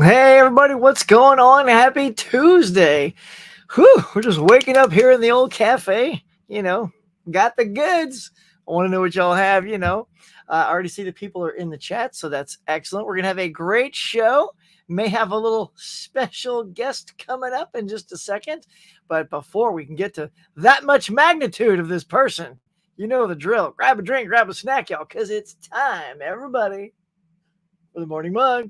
Hey everybody, what's going on? Happy Tuesday. Whew, we're just waking up here in the old cafe. Got the goods. I want to know what y'all have. I already see the people are in the chat, so that's excellent. We're going to have a great show. May have a little special guest coming up in just a second. But before we can get to that much magnitude of this person, you know the drill. Grab a drink, grab a snack, y'all, because it's time, everybody, for the morning mug.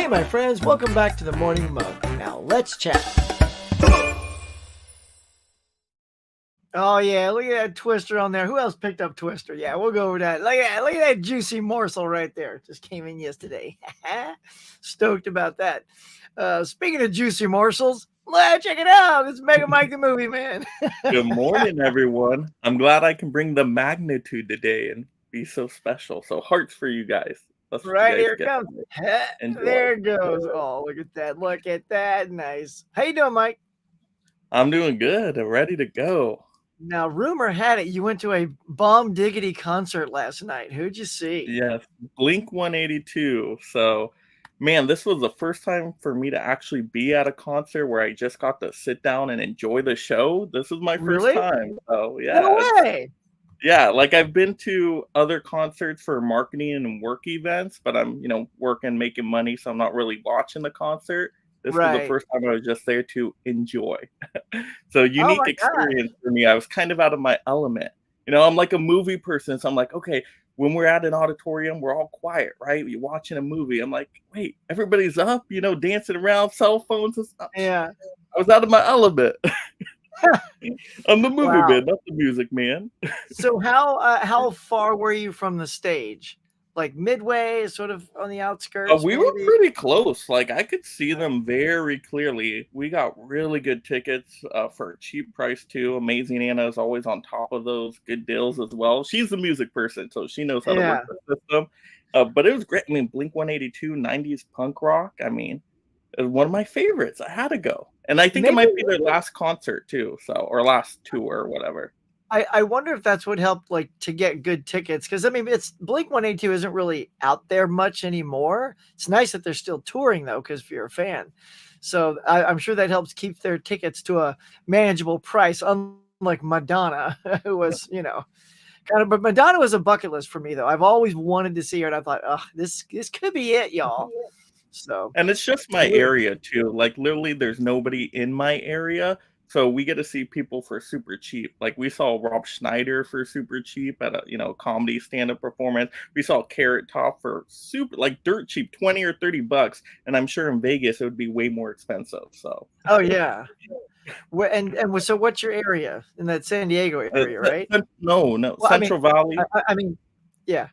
My friends, welcome back to the Morning Mug. Now let's chat. Oh yeah, look at that Twister on there. Who else picked up Twister? Yeah, we'll go over that. Look at that juicy morsel right there. Just came in yesterday. Stoked about that. Speaking of juicy morsels, let's check it out. It's Mega Mike the Movie Man. Good morning, everyone. I'm glad I can bring the magnitude today and be so special. So hearts for you guys. That's right, here it comes. There it goes. Oh, look at that. Look at that. Nice. How you doing, Mike? I'm doing good. I'm ready to go. Now, rumor had it you went to a Bomb Diggity concert last night. Who'd you see? Yes, Blink 182. So, man, this was the first time for me to actually be at a concert where I just got to sit down and enjoy the show. This was my first time. So, yeah. No way. Yeah, like I've been to other concerts for marketing and work events, but I'm, working, making money, so I'm not really watching the concert. This was the first time I was just there to enjoy. So unique experience for me. I was kind of out of my element. I'm like a movie person, so I'm like, okay, when we're at an auditorium, we're all quiet, right? You're watching a movie. I'm like, wait, everybody's up, dancing around, cell phones and stuff. Yeah. I was out of my element. I'm the movie man, not the music man. So how far were you from the stage? Like midway, sort of on the outskirts? We were pretty close. Like I could see them very clearly. We got really good tickets for a cheap price too. Amazing Anna is always on top of those good deals as well. She's the music person, so she knows how to work the system. But it was great. I mean, Blink 182, 90s punk rock. I mean, it was one of my favorites. I had to go. And I think it might be their last concert too, or last tour or whatever. I wonder if that's what helped, like, to get good tickets, because I mean, it's Blink 182 isn't really out there much anymore. It's nice that they're still touring though, because if you're a fan, so I'm sure that helps keep their tickets to a manageable price. Unlike Madonna, who was, but Madonna was a bucket list for me though. I've always wanted to see her, and I thought, oh, this could be it, y'all. So, and it's just my area too. Like literally, there's nobody in my area, so we get to see people for super cheap. Like we saw Rob Schneider for super cheap at a comedy stand-up performance. We saw Carrot Top for super dirt cheap, $20 or $30, and I'm sure in Vegas it would be way more expensive. So. Oh yeah. And so what's your area in that San Diego area, right? No, well, Central Valley. I mean, yeah.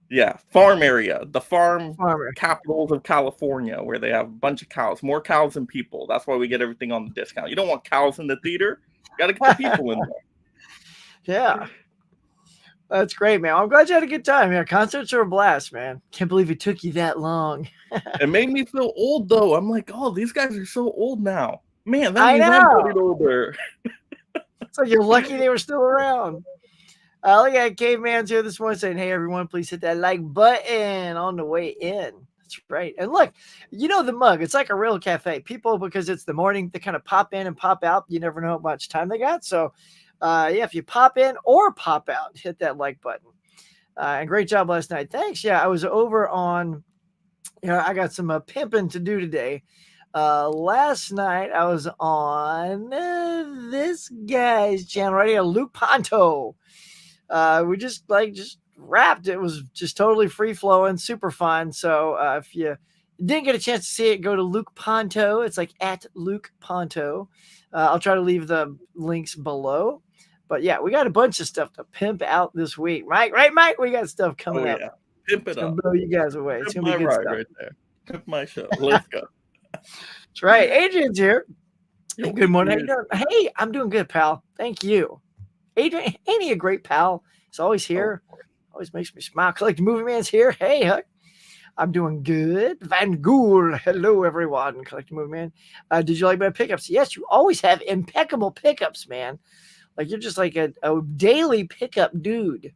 Yeah, farm area, the farm capitals of California, where they have a bunch of cows, more cows than people. That's why we get everything on the discount. You don't want cows in the theater. You got to get the people in there. Yeah. That's great, man. I'm glad you had a good time. Yeah, concerts are a blast, man. Can't believe it took you that long. It made me feel old, though. I'm like, oh, these guys are so old now. Man, that means I'm getting older. So you're lucky they were still around. Look at Caveman's here this morning saying, hey, everyone, please hit that like button on the way in. That's right. And look, the mug, it's like a real cafe. People, because it's the morning, they kind of pop in and pop out. You never know how much time they got. So, if you pop in or pop out, hit that like button. And great job last night. Thanks. Yeah, I was over on, I got some pimping to do today. Last night, I was on this guy's channel right here, Luke Ponto. We just rapped. It was just totally free flowing, super fun. So if you didn't get a chance to see it, go to Luke Ponto. It's like at Luke Ponto. I'll try to leave the links below. But yeah, we got a bunch of stuff to pimp out this week. Mike, right, Mike? We got stuff coming up. Pimp it up. Blow you guys away. It's gonna be good stuff. Right there. Pimp my show. Let's go. That's right. Adrian's here. Yo, Good morning. How you Adrian. doing? Hey, I'm doing good, pal. Thank you. Adrian, ain't he a great pal? He's always Oh, here. Always makes me smile. Collect Movie Man's here. Hey, Huck. I'm doing good. Van Gool. Hello, everyone. Collect Movie Man. Did you like my pickups? Yes, you always have impeccable pickups, man. Like you're just like a daily pickup dude.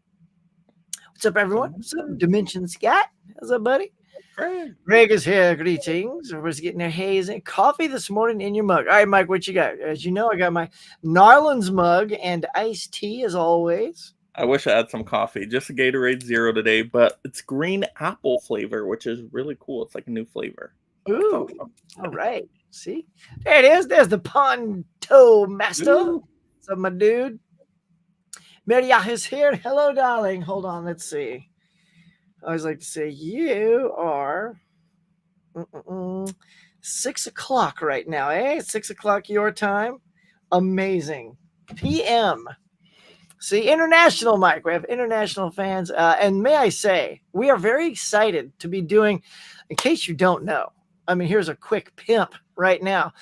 What's up, everyone? What's up, Dimension Scott? How's up, buddy? Craig. Greg is here. Greetings. Everybody's getting their haze and coffee this morning in your mug. All right, Mike, what you got? As you know, I got my Narland's mug and iced tea as always. I wish I had some coffee. Just a Gatorade Zero today, but it's green apple flavor, which is really cool. It's like a new flavor. It's Ooh, awesome. all right. See, there it is. There's the Ponto Master. Ooh. What's up, my dude? Maria is here. Hello, darling. Hold on. Let's see. I always like to say you are 6 o'clock right now, eh? 6 o'clock your time. Amazing. PM. See, international, Mike. We have international fans. And may I say, we are very excited to be doing, in case you don't know, I mean, here's a quick pimp right now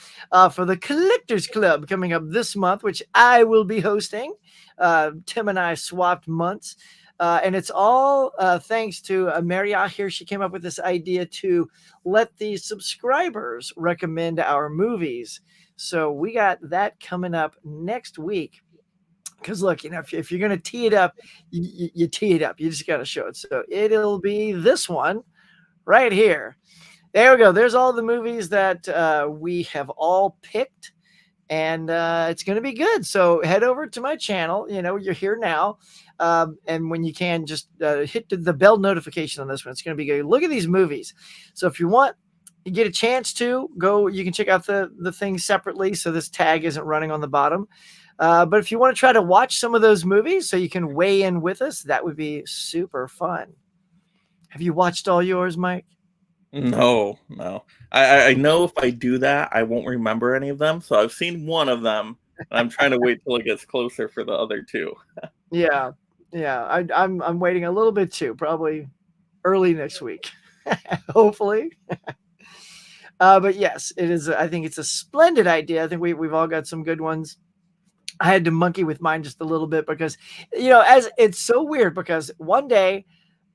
for the Collectors Club coming up this month, which I will be hosting. Tim and I swapped months. And it's all thanks to Maria here. She came up with this idea to let the subscribers recommend our movies. So we got that coming up next week. Because look, if you're going to tee it up, you tee it up. You just got to show it. So it'll be this one right here. There we go. There's all the movies that we have all picked. And it's going to be good. So head over to my channel. You're here now. And when you can, just hit the bell notification on this one. It's going to be good. Look at these movies. So if you want, you get a chance to go, you can check out the things separately. So this tag isn't running on the bottom. But if you want to try to watch some of those movies so you can weigh in with us, that would be super fun. Have you watched all yours, Mike? No, no. I know if I do that, I won't remember any of them. So I've seen one of them. And I'm trying to wait till it gets closer for the other two. Yeah. I'm waiting a little bit too, probably early next week, hopefully. But yes, it is. I think it's a splendid idea. I think we've all got some good ones. I had to monkey with mine just a little bit because, as it's so weird because one day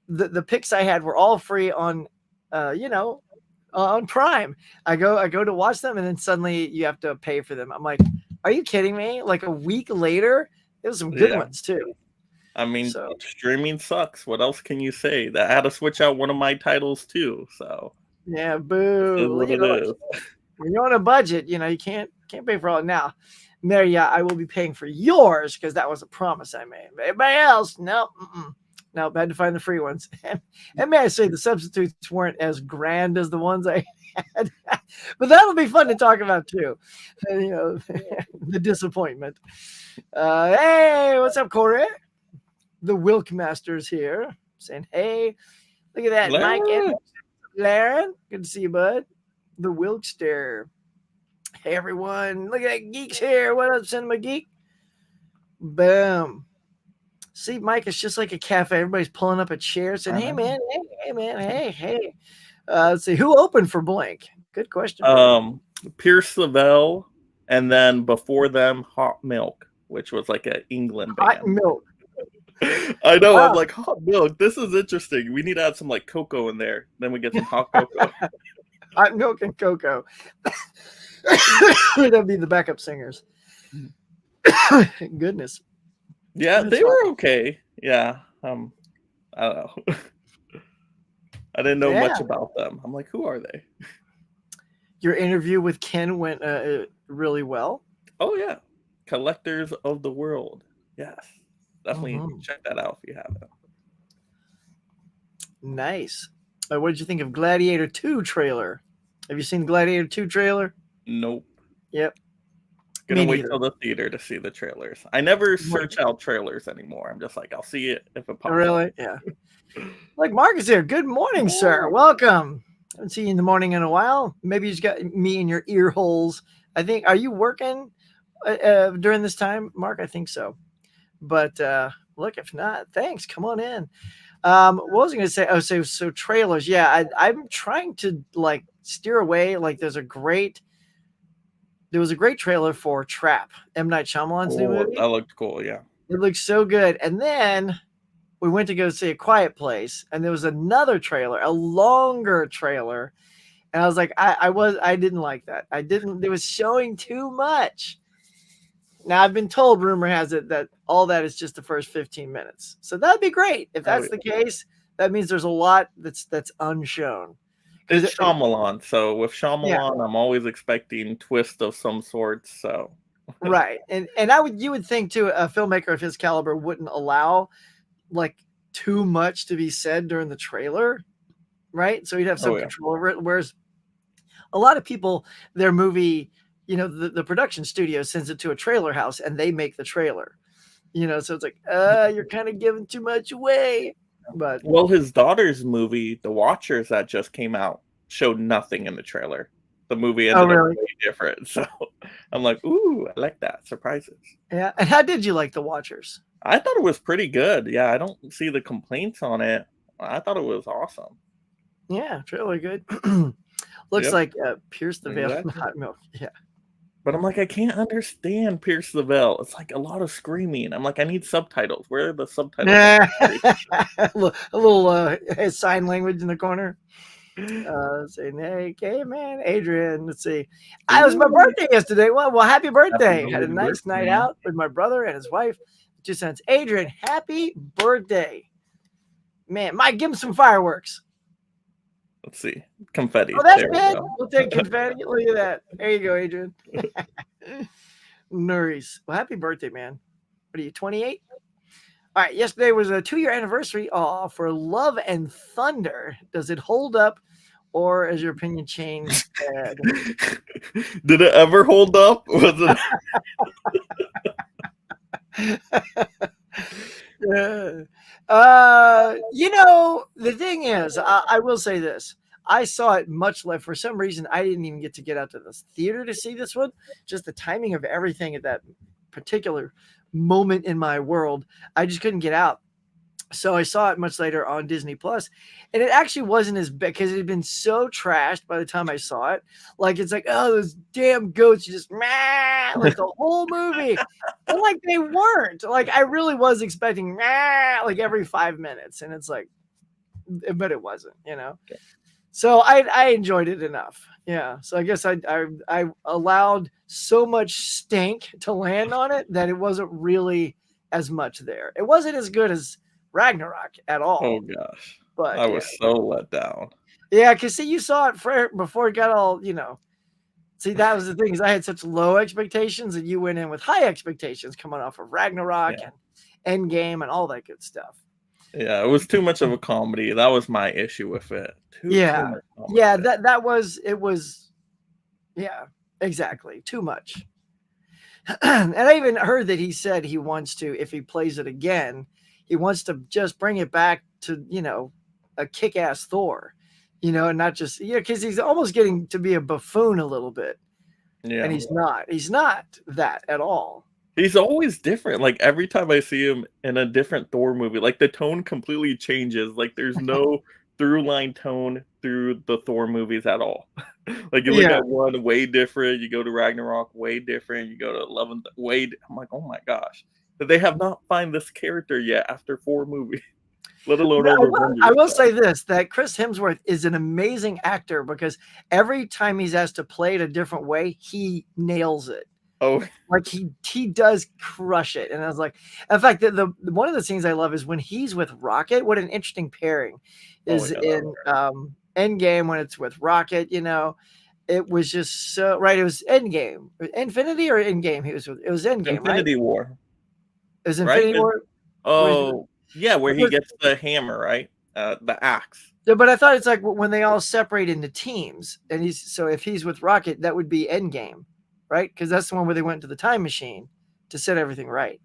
the picks I had were all free on, on Prime. I go to watch them and then suddenly you have to pay for them. I'm like, are you kidding me? Like a week later, there was some good ones too. I mean, streaming sucks. What else can you say? That I had to switch out one of my titles too. So yeah, boo. what it is. When you're on a budget, you can't pay for all now. Maria, I will be paying for yours because that was a promise I made. But everybody else, no, I had to find the free ones. And may I say, the substitutes weren't as grand as the ones I had, but that'll be fun to talk about too. The disappointment. Hey, what's up, Corey? The Wilk Master's here, saying, "Hey, look at that, Mike and Laren. Good to see you, bud. The Wilkster." Hey everyone, look at that geeks here. What up, Cinema Geek? Boom. See, Mike, it's just like a cafe. Everybody's pulling up a chair saying, "Hey man, hey man, hey." Let's see, who opened for Blank? Good question. Pierce Lavelle, and then before them, Hot Milk, which was like an England band. Hot Milk. I know. Wow. I'm like, Hot Milk. This is interesting. We need to add some like cocoa in there. Then we get some hot cocoa. Hot Milk and cocoa. That'd be the backup singers. Goodness. Yeah, they were okay. Yeah. I don't know. I didn't know much about them. I'm like, who are they? Your interview with Ken went really well. Oh yeah, Collectors of the World. Yes, definitely check that out if you haven't. Nice. What did you think of Gladiator 2 trailer? Have you seen Gladiator 2 trailer? Nope. Yep. Gonna wait till the theater to see the trailers. I never search out trailers anymore. I'm just like, I'll see it if it pops really? up. Yeah. Like Marcus here. Good morning, sir. Welcome. I haven't seen you in the morning in a while. Maybe you just got me in your ear holes. I think. Are you working during this time, Mark? I think so. But look, if not, thanks. Come on in. What was I going to say? Oh, so trailers. Yeah, I'm trying to like steer away. Like, there's a great there was a great trailer for Trap, M. Night Shyamalan's new Oh, that movie. looked cool. Yeah. It looked so good. And then we went to go see A Quiet Place, and there was another trailer, a longer trailer. And I was like, I didn't like that. I didn't. It was showing too much. Now I've been told, rumor has it, that all that is just the first 15 minutes. So that'd be great. If Oh, that's the case, that means there's a lot that's unshown. Because it's Shyamalan. So with yeah, Shyamalan, I'm always expecting twist of some sort. So right. And you would think too, a filmmaker of his caliber wouldn't allow like too much to be said during the trailer, right? So he'd have some oh yeah. control over it. Whereas a lot of people, their movie, the production studio sends it to a trailer house and they make the trailer. So it's like, you're kind of giving too much away. But Well, his daughter's movie, The Watchers, that just came out, showed nothing in the trailer. The movie oh ended up really? way different. So I'm like, ooh, I like that. Surprises. Yeah. And how did you like The Watchers? I thought it was pretty good. Yeah, I don't see the complaints on it. I thought it was awesome. Yeah, it's really good. Looks Yep, like Pierce the Veil from exactly. Hot Milk. Yeah. But I'm like, I can't understand Pierce the Veil. It's like a lot of screaming. I'm like, I need subtitles. Where are the subtitles on Yeah. this a little sign language in the corner. Saying, hey man, Adrian. Let's see. It was my Ooh, birthday yesterday. Well, happy happy birthday. Had a belated nice birthday, night man. out with my brother and his wife. 2 cents. Adrian, happy birthday. Man, Mike, give him some fireworks. Let's see. Confetti. Oh, that's There we good. go. We'll take confetti. Look at that. There you go, Adrian. Nurries. Well, happy birthday, man. What are you, 28? All right. Yesterday was a 2-year anniversary for Love and Thunder. Does it hold up, or has your opinion changed? Did it ever hold up? Was it? The thing is, I will say this. I saw it much less. For some reason, I didn't even get to get out to the theater to see this one. Just the timing of everything at that particular moment in my world, I just couldn't get out. So I saw it much later on Disney Plus, and it actually wasn't as bad because it had been so trashed by the time I saw it. Like it's like, oh, those damn goats, you just like the whole movie. And like they weren't. Like I really was expecting like every 5 minutes, and it's like, but it wasn't. So I enjoyed it enough. Yeah. So I guess I allowed so much stink to land on it that it wasn't really as much there. It wasn't as good as Ragnarok at all. Oh gosh. But I yeah. was so let down. Yeah, because see, you saw it before it got all. See, that was the thing, is I had such low expectations and you went in with high expectations coming off of Ragnarok Yeah. and Endgame and all that good stuff. Yeah, it was too much of a comedy. That was my issue with it. Too much comedy. Yeah, it was yeah, exactly. Too much. And I even heard that he said he wants to, if he plays it again, he wants to just bring it back to, a kick-ass Thor, and not just, because he's almost getting to be a buffoon a little bit. Yeah. And he's not that at all. He's always different. Like every time I see him in a different Thor movie, like the tone completely changes. Like there's no through line tone through the Thor movies at all. Like you look at one, way different. You go to Ragnarok, way different. You go to Love and I'm like, oh my gosh, they have not found this character yet after 4 movies, let alone all the Avengers. I will say this, that Chris Hemsworth is an amazing actor because every time he's asked to play it a different way, he nails it. Oh, like he does crush it. And I was like, in fact, the one of the things I love is when he's with Rocket. What an interesting pairing is in Endgame when it's with Rocket. It was just so right. It was Endgame, Infinity or Endgame. It was Endgame, Infinity right? War. It was Infinity War. Oh, yeah, where he gets the hammer, right? The axe. Yeah, but I thought it's like when they all separate into teams, and if he's with Rocket, that would be Endgame. Right? Because that's the one where they went to the time machine to set everything right.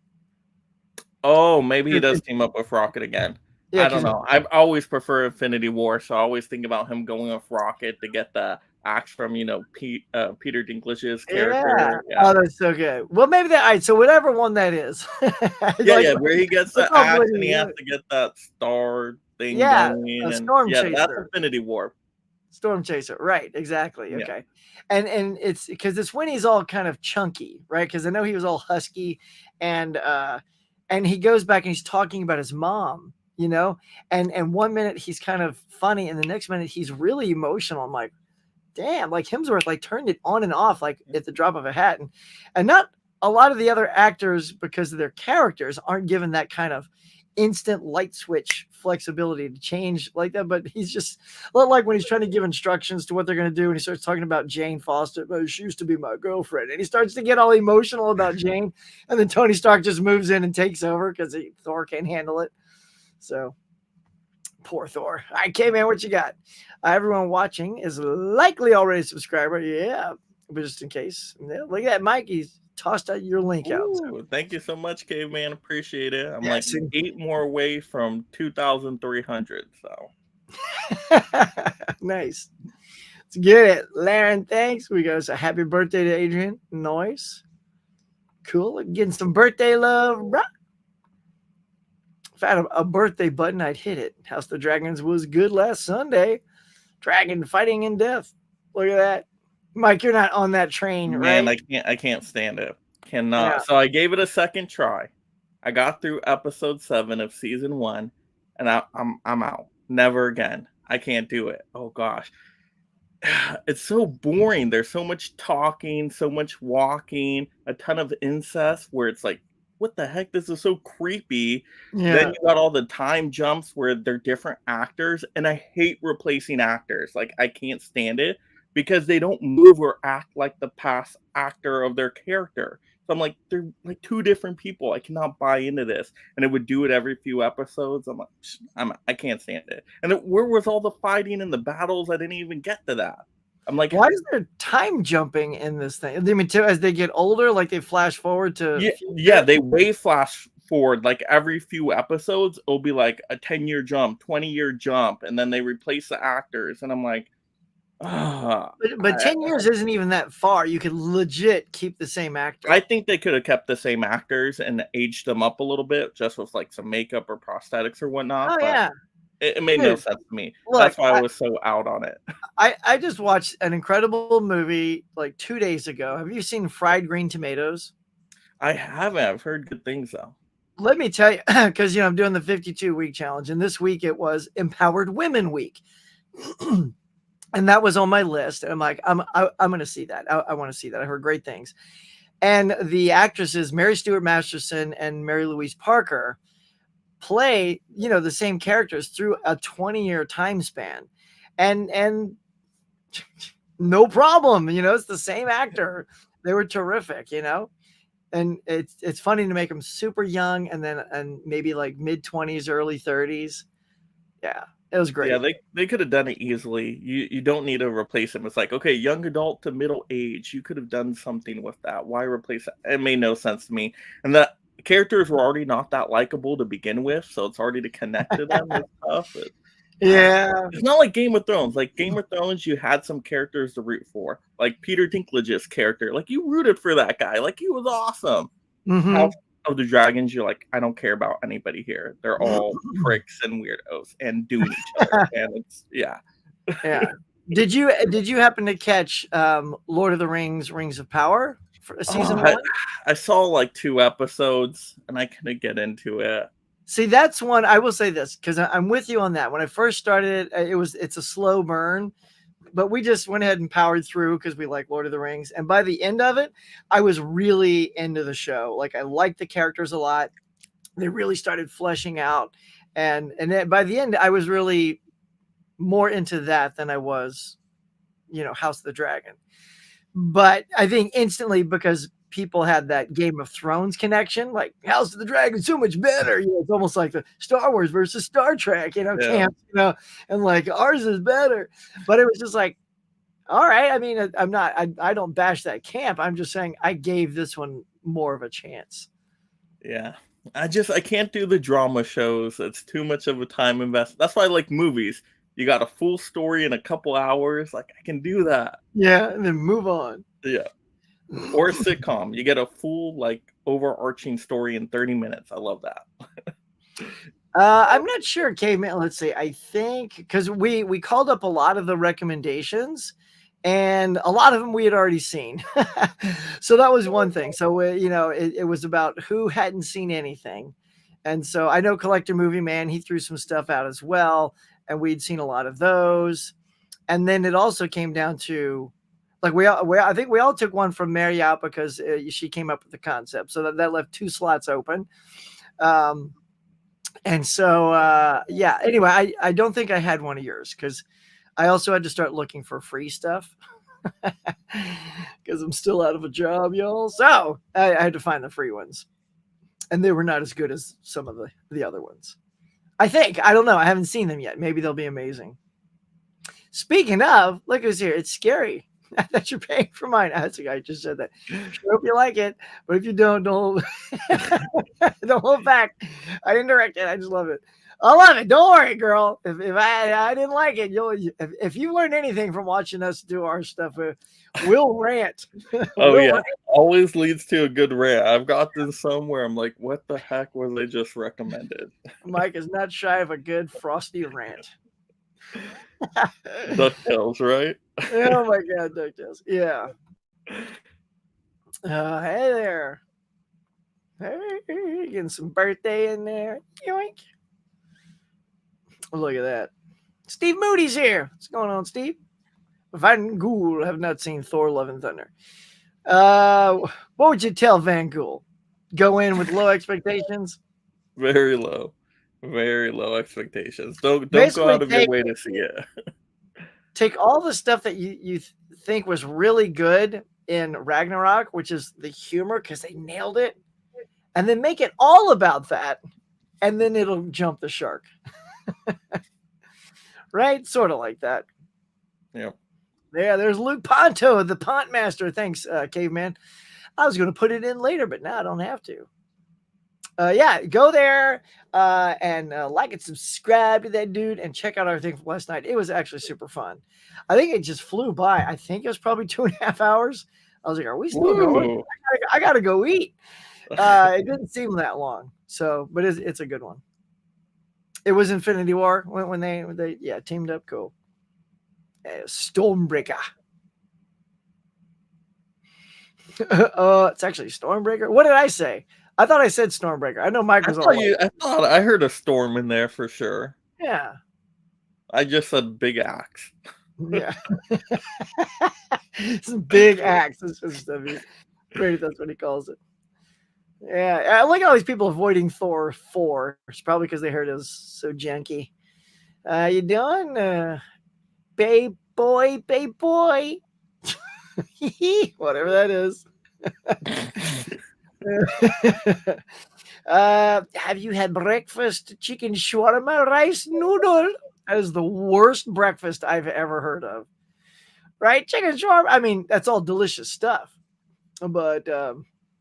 Oh, maybe he does team up with Rocket again. Yeah, I don't know. I've always preferred Infinity War, so I always think about him going with Rocket to get the axe from, Peter Dinklage's character. Yeah. Oh, that's so good. Well, maybe that. All right, so whatever one that is. Where he gets the axe and he has to get that star thing going. A storm chaser. That's Infinity War. Storm Chaser, right? Exactly. Yeah. Okay, and it's because this Winnie's all kind of chunky, right? Because I know he was all husky, and and he goes back and he's talking about his mom, and one minute he's kind of funny, and the next minute he's really emotional. I'm like, damn, like Hemsworth like turned it on and off like at the drop of a hat, and not a lot of the other actors because of their characters aren't given that kind of instant light switch flexibility to change like that. But he's just like when he's trying to give instructions to what they're going to do, and he starts talking about Jane Foster. Oh, she used to be my girlfriend, and he starts to get all emotional about Jane, and then Tony Stark just moves in and takes over because Thor can't handle it. So poor Thor. All right, K-Man, what you got? Everyone watching is likely already a subscriber. Yeah, but just in case. Yeah, look at that, Mike. He's tossed out your link out. So. Ooh, thank you so much, Caveman. Appreciate it. I'm like Yes. 8 more away from 2,300. So Nice. Let's get it. Laren, thanks. We go. So happy birthday to Adrian. Nice. Cool. Getting some birthday love, bro. If I had a birthday button, I'd hit it. House of the Dragons was good last Sunday. Dragon fighting in death. Look at that. Mike, you're not on that train, man, right? I can't stand it. Cannot. Yeah. So I gave it a second try. I got through episode 7 of season 1, and I'm out. Never again. I can't do it. Oh gosh. It's so boring. There's so much talking, so much walking, a ton of incest where it's like, what the heck? This is so creepy. Then Yeah. you got all the time jumps where they're different actors, and I hate replacing actors. Like, I can't stand it because they don't move or act like the past actor of their character. So I'm like, they're like two different people. I cannot buy into this. And it would do it every few episodes. I'm like, I can't stand it. And where was all the fighting and the battles? I didn't even get to that. I'm like, why is there time jumping in this thing? I mean, as they get older, like they flash forward to yeah, they way flash forward like every few episodes. It'll be like a 10-year jump, 20-year jump, and then they replace the actors. And I'm like, but 10 years isn't even that far. You could legit keep the same actor. I think they could have kept the same actors and aged them up a little bit, just with like some makeup or prosthetics or whatnot. Oh, but yeah. it made no sense to me. Look, That's why I was so out on it. I just watched an incredible movie like 2 days ago. Have you seen Fried Green Tomatoes? I haven't. I've heard good things though. Let me tell you, because I'm doing the 52-week challenge, and this week it was Empowered Women Week. And that was on my list. And I'm like, I'm going to see that. I want to see that. I heard great things. And the actresses, Mary Stuart Masterson and Mary Louise Parker, play, the same characters through a 20-year time span. And no problem. It's the same actor. They were terrific, and it's funny to make them super young and maybe like mid-20s, early 30s. Yeah. It was great. Yeah, they could have done it easily. You don't need to replace him. It's like, okay, young adult to middle age. You could have done something with that. Why replace it? It made no sense to me. And the characters were already not that likable to begin with, so it's already to connect to them and stuff. Yeah. It's not like Game of Thrones. Like Game of Thrones, you had some characters to root for. Like Peter Dinklage's character. Like you rooted for that guy. Like he was awesome. Mm-hmm. House of the Dragons, you're like, I don't care about anybody here. They're all pricks and weirdos and doing each other. And it's yeah. Did you happen to catch Lord of the Rings, Rings of Power for season 1? I saw like 2 episodes and I couldn't get into it. See, that's one I will say this because I'm with you on that. When I first started it's a slow burn, but we just went ahead and powered through because we like Lord of the Rings. And by the end of it, I was really into the show. Like I liked the characters a lot. They really started fleshing out. And then by the end, I was really more into that than I was, House of the Dragon. But I think instantly because people had that Game of Thrones connection, like House of the Dragon so much better. It's almost like the Star Wars versus Star Trek, camp, and like ours is better. But it was just like, all right. I mean, I don't bash that camp. I'm just saying I gave this one more of a chance. Yeah. I can't do the drama shows. It's too much of a time investment. That's why I like movies. You got a full story in a couple hours. Like I can do that. Yeah. And then move on. Yeah. Or a sitcom. You get a full like overarching story in 30 minutes. I love that. I'm not sure, Caveman. Let's see. I think because we called up a lot of the recommendations, and a lot of them we had already seen. So that was one thing. So it was about who hadn't seen anything, and so I know Collector Movie Man, he threw some stuff out as well, and we'd seen a lot of those. And then it also came down to like I think we all took one from Marriott because she came up with the concept, so that left two slots open. Um, and so, yeah, anyway, I don't think I had one of yours because I also had to start looking for free stuff because I'm still out of a job, y'all. So I had to find the free ones. And they were not as good as some of the other ones. I think. I don't know. I haven't seen them yet. Maybe they'll be amazing. Speaking of, look who's here. It's scary that you're paying for mine. That's a guy just said that. Sure hope you like it, but if you don't don't hold back. I didn't direct it. I just love it. I love it. Don't worry, girl. If I didn't like it, if you learned anything from watching us do our stuff, we'll rant. Oh yeah, always leads to a good rant. I've got this somewhere. I'm like, what the heck was I just recommended? Mike is not shy of a good frosty rant. DuckTales, right? Oh my god, DuckTales. Yeah. Hey there. Hey, getting some birthday in there. Yoink. Look at that. Steve Moody's here. What's going on, Steve? Van Gool have not seen Thor: Love and Thunder. What would you tell Van Gool? Go in with low expectations? Very low expectations. Don't go out of your way to see it. Take all the stuff that you think was really good in Ragnarok, which is the humor because they nailed it, and then make it all about that, and then it'll jump the shark. Right? Sort of like that. Yeah. Yeah, there's Luke Ponto, the Pont Master. Thanks, Caveman. I was going to put it in later, but now I don't have to. Yeah, go there and like and subscribe to that dude and check out our thing from last night. It was actually super fun. I think it just flew by. I think it was probably 2.5 hours. I was like, are we still going? I gotta go eat. It didn't seem that long. So, but it's a good one. It was Infinity War when they teamed up. Cool. Stormbreaker. It's actually Stormbreaker. What did I say? I thought I said Stormbreaker. I know Mike was I heard a storm in there for sure. Yeah. I just said big axe. Yeah. Some big axe. That's what he calls it. Yeah. I like all these people avoiding Thor 4. It's probably because they heard it was so janky. You doing? Babe boy. Whatever that is. Have you had breakfast? Chicken shawarma, rice noodle. That is the worst breakfast I've ever heard of. Right? Chicken shawarma. I mean, that's all delicious stuff. But yeah,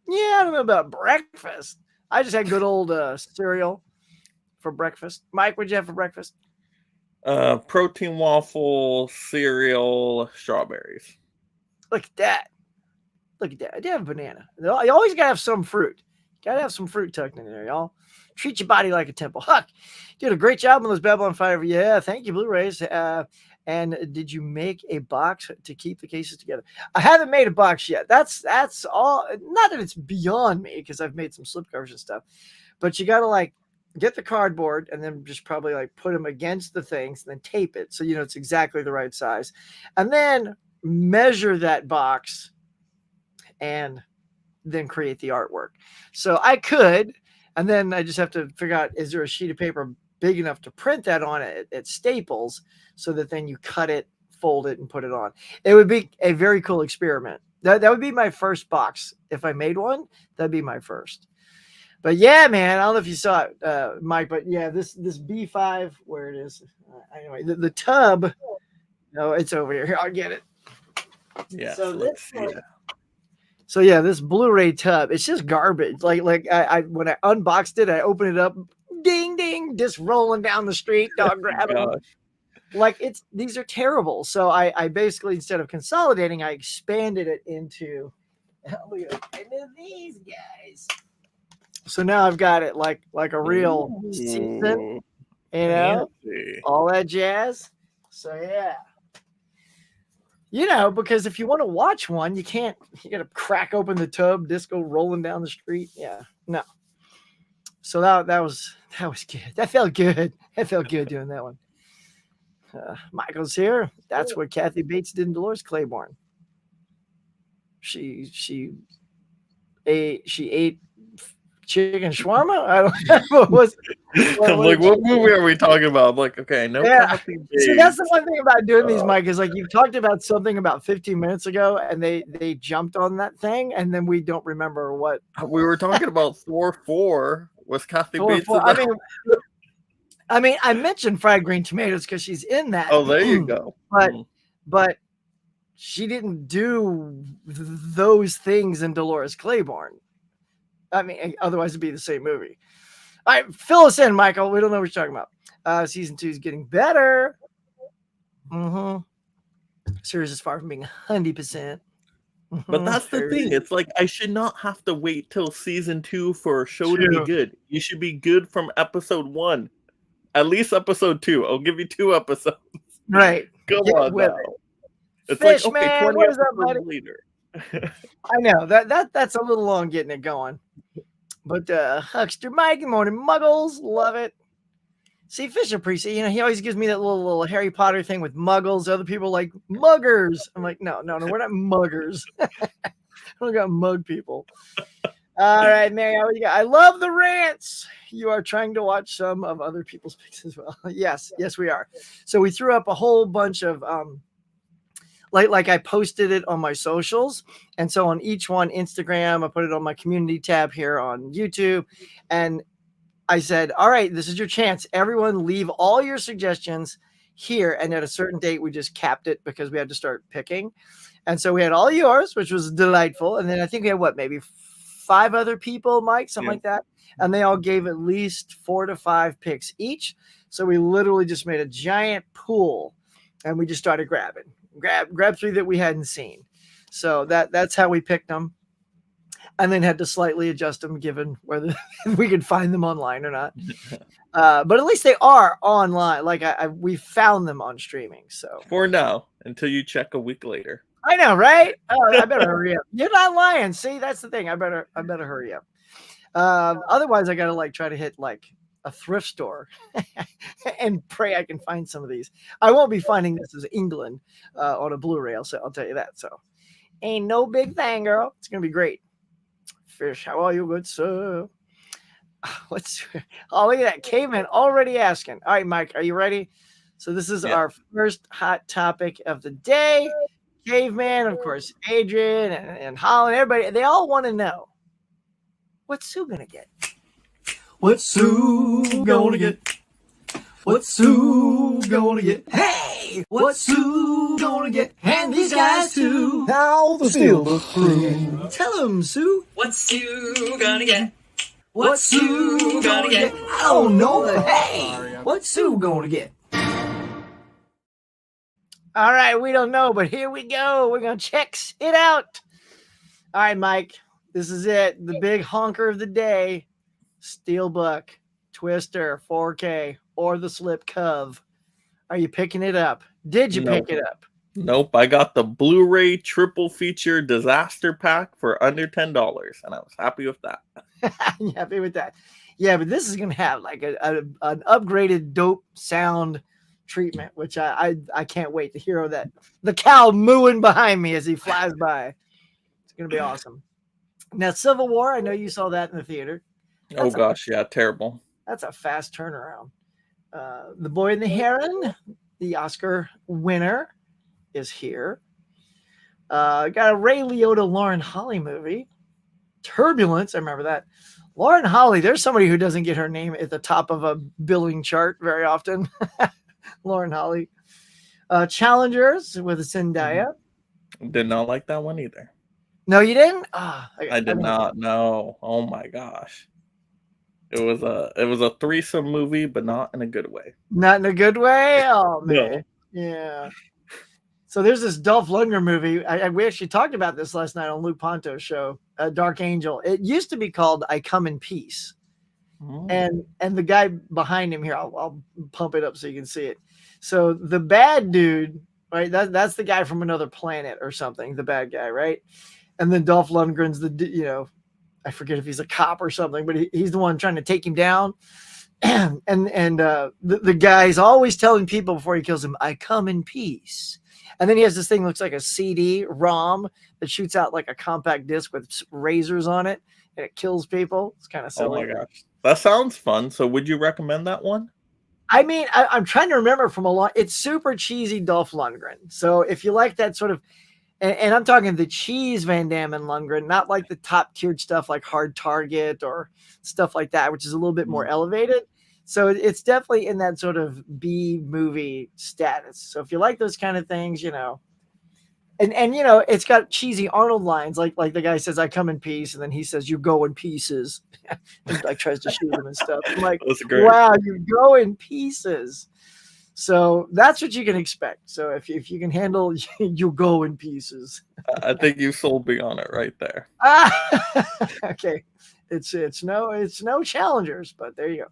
I don't know about breakfast. I just had good old cereal for breakfast. Mike, what'd you have for breakfast? Protein waffle, cereal, strawberries. Look at that. I did have a banana. You always gotta have some fruit. Gotta have some fruit tucked in there, y'all. Treat your body like a temple. Huck, you did a great job on those Babylon 5. Yeah, thank you, Blu-rays. And did you make a box to keep the cases together? I haven't made a box yet. That's all. Not that it's beyond me because I've made some slipcovers and stuff, but you gotta like get the cardboard and then just probably like put them against the things and then tape it so it's exactly the right size, and then measure that box and then create the artwork. So I could, and then I just have to figure out, is there a sheet of paper big enough to print that on at Staples so that then you cut it, fold it, and put it on. It would be a very cool experiment. That would be my first box. If I made one, that'd be my first. But yeah, man, I don't know if you saw it, Mike, but yeah, this B5, where it is. Anyway, the tub, no, it's over here. Here, I'll get it. Yeah. So yeah, this Blu-ray tub, it's just garbage. Like I when I unboxed it, I opened it up, ding ding, just rolling down the street, dog grabbing. Like these are terrible. So I basically, instead of consolidating, I expanded it into these guys. So now I've got it like a real season, Ooh, you know, fancy. all that jazz. So yeah. Because if you want to watch one, you can't. You got to crack open the tub, disco rolling down the street. Yeah, no. So that was good. That felt good. That felt good doing that one. Michael's here. That's what Kathy Bates did in Dolores Claiborne. She ate chicken shawarma. I don't know I'm like, what movie are we talking about? I'm like, okay, no Kathy Bates. See, that's the one thing about doing these, Mike, is like you've talked about something about 15 minutes ago, and they jumped on that thing, and then we don't remember what we were talking about. Thor 4 was Kathy Thor Bates. 4. I mean, I mentioned fried green tomatoes because she's in that. Oh, there you go. But she didn't do those things in Dolores Claiborne. I mean, otherwise it'd be the same movie. All right, fill us in, Michael. We don't know what you're talking about. Season 2 is getting better. Series is far from being 100%. But that's the thing. It's like I should not have to wait till season 2 for a show to be good. You should be good from episode 1. At least episode 2. I'll give you 2 episodes. Right. Come on now. It's Fish, like, okay, man, 20 what is episodes up, buddy? later. I know. That's a little long getting it going. But Huckster Mike, good morning, Muggles. Love it. See, Fisher Priest, he always gives me that little Harry Potter thing with Muggles. Other people like muggers. I'm like, no, we're not muggers. I don't got mug people. All right, Mary, what you got? I love the rants. You are trying to watch some of other people's picks as well. Yes, we are. So we threw up a whole bunch of like I posted it on my socials, and so on each one, Instagram, I put it on my community tab here on YouTube, and I said, all right, this is your chance. Everyone leave all your suggestions here. And at a certain date, we just capped it because we had to start picking. And so we had all yours, which was delightful. And then I think we had maybe 5 other people, Mike, something like that. And they all gave at least 4 to 5 picks each. So we literally just made a giant pool and we just started grabbing. Grab 3 that we hadn't seen. So that's how we picked them. And then had to slightly adjust them given whether we could find them online or not. But at least they are online. Like we found them on streaming. So for now, until you check a week later. I know, right? Oh, I better hurry up. You're not lying. See, that's the thing. I better hurry up. Otherwise, I gotta try to hit a thrift store and pray I can find some of these. I won't be finding this as England on a Blu-ray. I'll tell you that. So ain't no big thing, girl. It's gonna be great. Fish, how are you, good sir? Look at that caveman already asking. All right, Mike, are you ready? So this is our first hot topic of the day. Caveman, of course, Adrian and Holland, everybody, they all want to know, what's Sue gonna get? What's Sue gonna get? What's Sue gonna get? Hey! What's Sue gonna get? And these guys too. How the Steelbook crew. Tell them, Sue. What's Sue gonna get? What's Sue gonna get? I don't know, but hey! What's Sue gonna get? All right, we don't know, but here we go. We're going to check it out. All right, Mike, this is it. The big honker of the day. Steelbook, Twister, 4K, or the Slip Cove. Are you picking it up? Did you pick it up? Nope. I got the Blu-ray triple feature disaster pack for under $10, and I was happy with that. You happy with that? Yeah, but this is going to have an upgraded dope sound treatment, which I can't wait to hear that. The cow mooing behind me as he flies by. It's going to be awesome. Now, Civil War, I know you saw that in the theater. Gosh, terrible. That's a fast turnaround. The Boy and the Heron, the Oscar winner, is here. Got a Ray Liotta, Lauren Holly movie. Turbulence, I remember that. Lauren Holly, there's somebody who doesn't get her name at the top of a billing chart very often. Lauren Holly. Challengers with Zendaya. Did not like that one either. No, you didn't? I did not. No. Oh my gosh. It was a threesome movie, but not in a good way. Not in a good way? Oh man. No. Yeah. So there's this Dolph Lundgren movie. We actually talked about this last night on Luke Ponto's show, Dark Angel. It used to be called I Come in Peace. And the guy behind him here, I'll pump it up so you can see it. So the bad dude, right? That's the guy from another planet or something. The bad guy, right? And then Dolph Lundgren's I forget if he's a cop or something, but he's the one trying to take him down. and the guy's always telling people before he kills him, I come in peace. And then he has this thing that looks like a CD-ROM that shoots out like a compact disc with razors on it, and it kills people. It's kind of silly. Oh my gosh. That sounds fun. So would you recommend that one? I mean, I'm trying to remember from a lot. It's super cheesy Dolph Lundgren. So if you like that sort of, and I'm talking the cheese Van Damme and Lundgren, not like the top tiered stuff like Hard Target or stuff like that, which is a little bit more elevated. So it's definitely in that sort of B movie status. So if you like those kind of things, and it's got cheesy Arnold lines like the guy says, I come in peace, and then he says, you go in pieces. And like tries to shoot him and stuff. I'm like, wow, you go in pieces. So that's what you can expect. So if you can handle, you go in pieces. I think you sold me on it right there. Okay. It's no challengers, but there you go.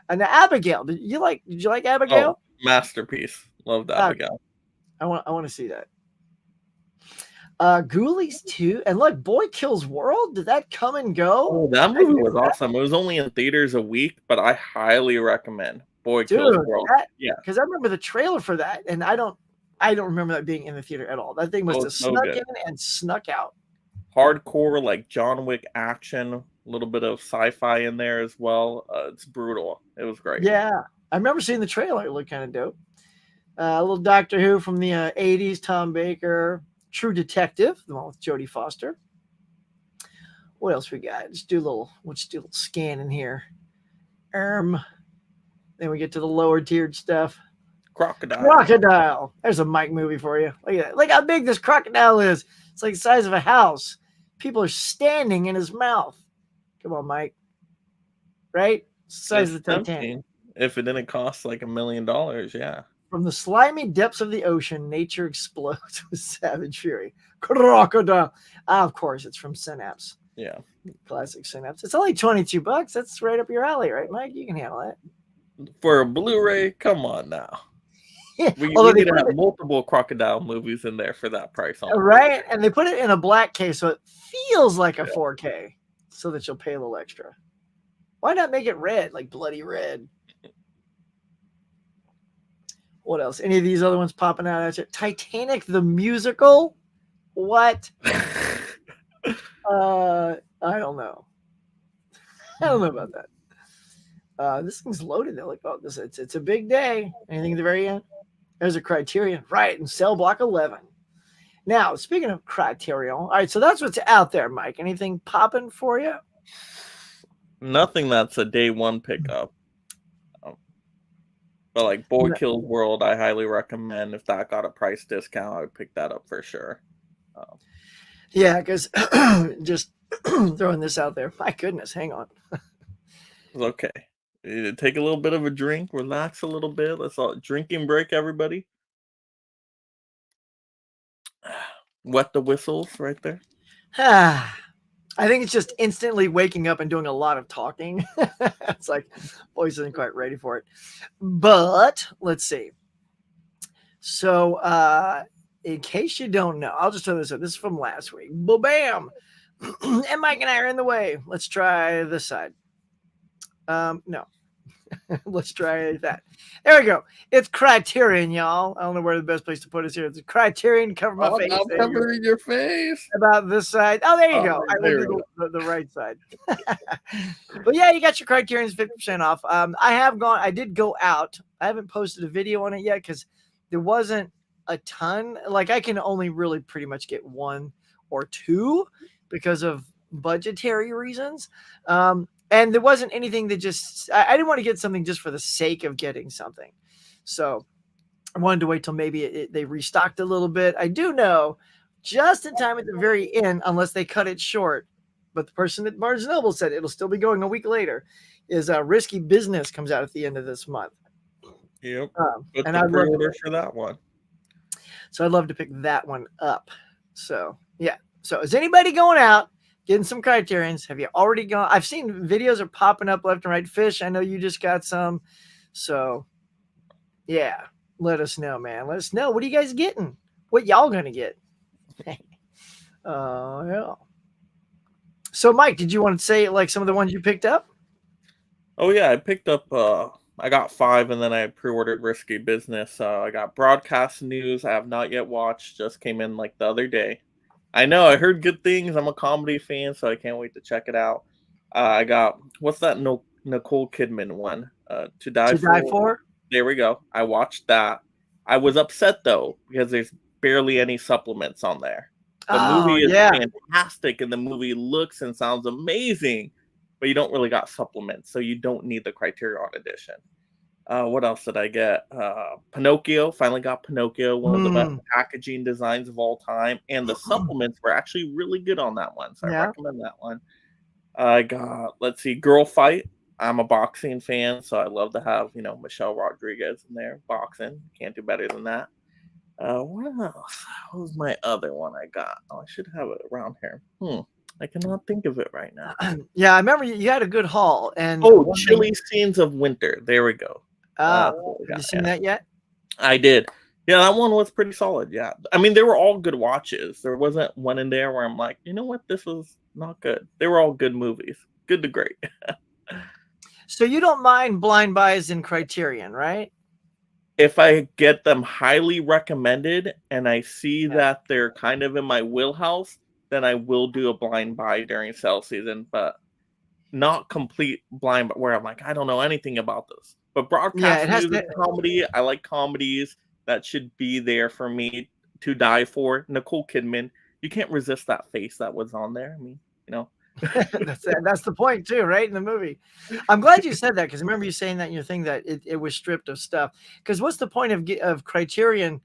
And Abigail, did you like Abigail? Oh, masterpiece. Loved Abigail. I want to see that. Ghoulies 2, and look, Boy Kills World. Did that come and go? Oh, that movie was awesome. It was only in theaters a week, but I highly recommend Boy Kills World. Because I remember the trailer for that, and I don't remember that being in the theater at all. That thing must have snuck in and snuck out. Hardcore, like John Wick action, a little bit of sci-fi in there as well. It's brutal. It was great. Yeah, I remember seeing the trailer. It looked kind of dope. A little Doctor Who from the 80s, Tom Baker. True Detective, the one with Jodie Foster. What else we got? Let's do a little scan in here. Then we get to the lower tiered stuff. Crocodile. There's a Mike movie for you. Look at that. Look how big this crocodile is. It's like the size of a house. People are standing in his mouth. Come on, Mike. Right? Size of the Titanic. If it didn't cost like $1 million, yeah. From the slimy depths of the ocean, nature explodes with savage fury. Crocodile. Of course, it's from Synapse. Yeah. Classic Synapse. It's only $22. That's right up your alley, right, Mike? You can handle that. For a Blu-ray, come on now. We need to have multiple crocodile movies in there for that price. Right? And they put it in a black case, so it feels like a 4K, so that you'll pay a little extra. Why not make it red, like bloody red? What else? Any of these other ones popping out at you? Titanic the musical? What? I don't know. I don't know about that. This thing's loaded though. Like, oh, it's a big day. Anything at the very end? There's a Criterion, right? In cell block 11. Now, speaking of Criterion, all right. So that's what's out there, Mike. Anything popping for you? Nothing that's a day one pickup. But like Boy Kills World, I highly recommend. If that got a price discount, I would pick that up for sure. Yeah, because just throwing this out there. My goodness, hang on. It's okay. Take a little bit of a drink, relax a little bit. Let's all drinking break, everybody. Wet the whistles right there. I think it's just instantly waking up and doing a lot of talking. It's like voice isn't quite ready for it. But let's see. So in case you don't know, I'll just throw this up. This is from last week. Bam! And Mike and I are in the way. Let's try this side. No. Let's try that. There we go. It's Criterion, y'all. I don't know where the best place to put it here. It's Criterion. Cover my face. I'm covering your face. About this side. Oh, there you go. I went to the right side. But yeah, you got your Criterion's 50% off. I did go out. I haven't posted a video on it yet because there wasn't a ton. Like I can only really pretty much get one or two because of budgetary reasons. And there wasn't anything that I didn't want to get something just for the sake of getting something. So I wanted to wait till maybe they restocked a little bit. I do know just in time at the very end, unless they cut it short. But the person at Barnes & Noble said it'll still be going a week later, is Risky Business comes out at the end of this month. Yep. And I pre-order for that one. So I'd love to pick that one up. So yeah. So is anybody going out getting some Criterions? Have you already gone? I've seen videos are popping up left and right. Fish, I know you just got some. So yeah, let us know, man. Let us know. What are you guys getting? What y'all gonna get? Yeah. So Mike, did you want to say like some of the ones you picked up? Oh yeah, I picked up. I got 5, and then I pre-ordered Risky Business. I got Broadcast News. I have not yet watched. Just came in like the other day. I know. I heard good things. I'm a comedy fan, so I can't wait to check it out. I got what's that? No, Nicole Kidman one. To Die To Die For. For? There we go. I watched that. I was upset though because there's barely any supplements on there. The Oh movie is yeah. fantastic, and the movie looks and sounds amazing, but you don't really got supplements, so you don't need the Criterion edition. What else did I get? Pinocchio. Finally got Pinocchio, one of the best packaging designs of all time, and the supplements were actually really good on that one, so I recommend that one. I got, let's see, Girl Fight. I'm a boxing fan, so I love to have Michelle Rodriguez in there boxing. Can't do better than that. What else? What was my other one I got? Oh, I should have it around here. I cannot think of it right now. Yeah, I remember you had a good haul. And Chilly Scenes of Winter. There we go. Have you seen that yet? I did. Yeah, that one was pretty solid. Yeah, I mean they were all good watches. There wasn't one in there where I'm like, you know what, this was not good. They were all good movies, good to great. So you don't mind blind buys in Criterion, right? If I get them highly recommended and I see that they're kind of in my wheelhouse, then I will do a blind buy during sale season, but not complete blind where I'm like, I don't know anything about this. But Broadcast News and comedy, I like comedies. That should be there for me to die for. Nicole Kidman, you can't resist that face that was on there. I mean, that's the point too, right? In the movie. I'm glad you said that because I remember you saying that in your thing that it was stripped of stuff. Because what's the point of Criterion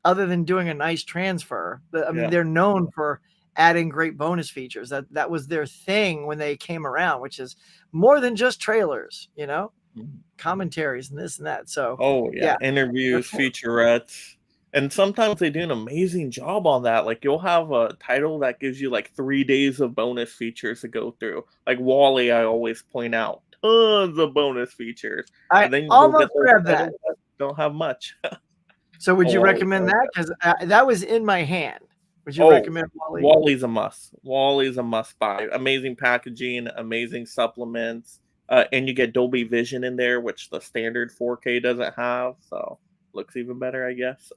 other than doing a nice transfer? I mean, they're known for adding great bonus features. That was their thing when they came around, which is more than just trailers, commentaries and this and that. So interviews, featurettes. And sometimes they do an amazing job on that. Like you'll have a title that gives you like 3 days of bonus features to go through. Like Wall-E, I always point out tons of bonus features. And then almost grabbed that. Don't have much. So would you recommend that? Because that was in my hand. Would you recommend Wall-E? Wall-E's a must. Wall-E's a must buy. Amazing packaging, amazing supplements, and you get Dolby Vision in there, which the standard 4K doesn't have. So looks even better, I guess.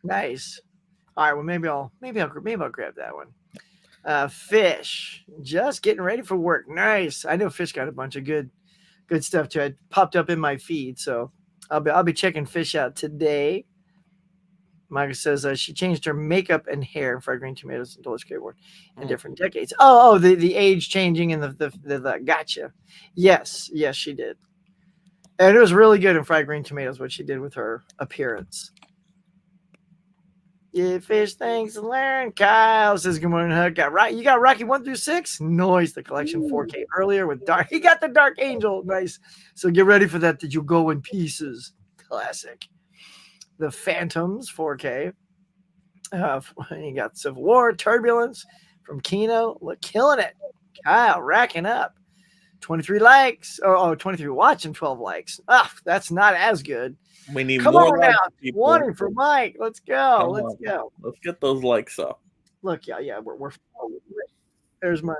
Nice. All right. Well, maybe I'll grab that one. Fish, just getting ready for work. Nice. I know Fish got a bunch of good stuff too. It popped up in my feed, so I'll be checking Fish out today. Micah says she changed her makeup and hair in Fried Green Tomatoes and Dollar Skateboard in different decades. Oh, the age changing and the gotcha. Yes, she did. And it was really good in Fried Green Tomatoes what she did with her appearance. Yeah, Fish, thanks and learn. Kyle says good morning, Huck. You got Rocky 1 through 6? Noise, the collection 4K earlier with Dark. He got the Dark Angel. Nice. So get ready for that. Did you go in pieces? Classic. The Phantoms 4K. You got Civil War, Turbulence from Kino. Look, killing it. Kyle racking up 23 likes. 23 watching, 12 likes. That's not as good. We need more likes, people. Warning for Mike. Let's go. Let's go. Let's get those likes up. Look, we're there's my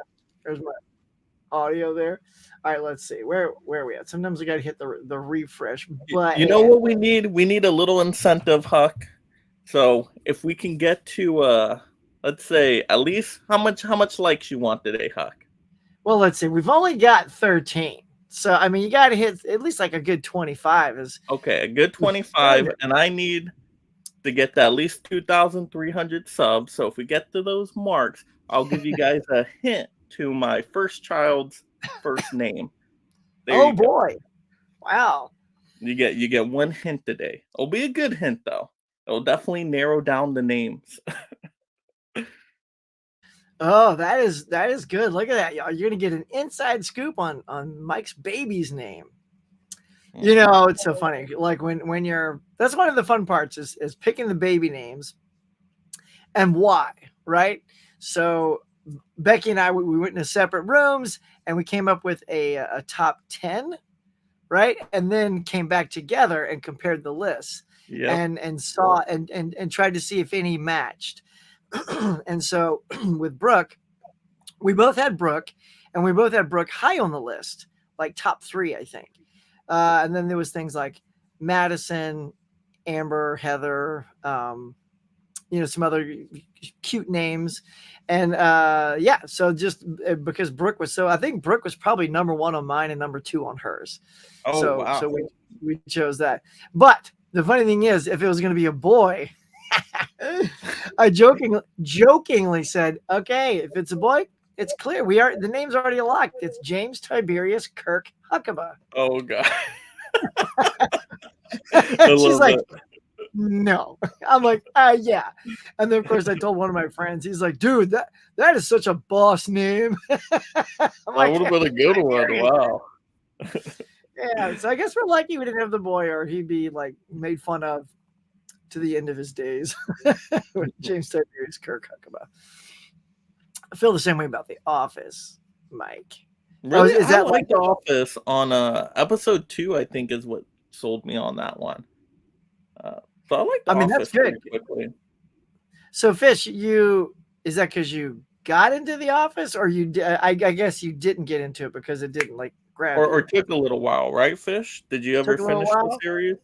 audio there. All right, let's see. Where are we at? Sometimes we got to hit the refresh button. You know what we need? We need a little incentive, Huck. So if we can get to let's say at least how much likes you want today, Huck? Well, let's see. We've only got 13. So I mean, you got to hit at least like a good 25. A good 25, and I need to get to at least 2,300 subs. So if we get to those marks, I'll give you guys a hint to my first child's first name. Boy. Wow. You get one hint today. It'll be a good hint though. It'll definitely narrow down the names. Oh, that is good. Look at that. You're gonna get an inside scoop on Mike's baby's name. You know, it's so funny. Like when you're that's one of the fun parts is picking the baby names and why, right? So Becky and I we went into separate rooms and we came up with a top 10, right? And then came back together and compared the lists Yep. and saw and tried to see if any matched. And so with Brooke, we both had Brooke, and we both had Brooke high on the list, like top 3, I think. And then there was things like Madison, Amber, Heather, some other cute names. And yeah, so just because Brooke was I think Brooke was probably number 1 on mine and number 2 on hers. Oh, So wow. so we chose that. But the funny thing is, if it was going to be a boy, I jokingly said, okay, if it's a boy, it's clear. The name's already locked. It's James Tiberius Kirk Huckabee. Oh, God. She's like, no. I'm like, yeah. And then of course I told one of my friends, he's like, dude, that is such a boss name. That would have been a good one. Wow. Yeah, so I guess we're lucky we didn't have the boy, or he'd be like made fun of to the end of his days. James Tiberius Kirk Huckabee. I feel the same way about The Office, Mike. Really? Is that like The Office on episode 2? I think is what sold me on that one. So I like The Office. That's good. Quickly. So Fish, is that because you got into The Office, or I guess you didn't get into it because it didn't like grab or took a little while, right, Fish? Did you ever finish the series?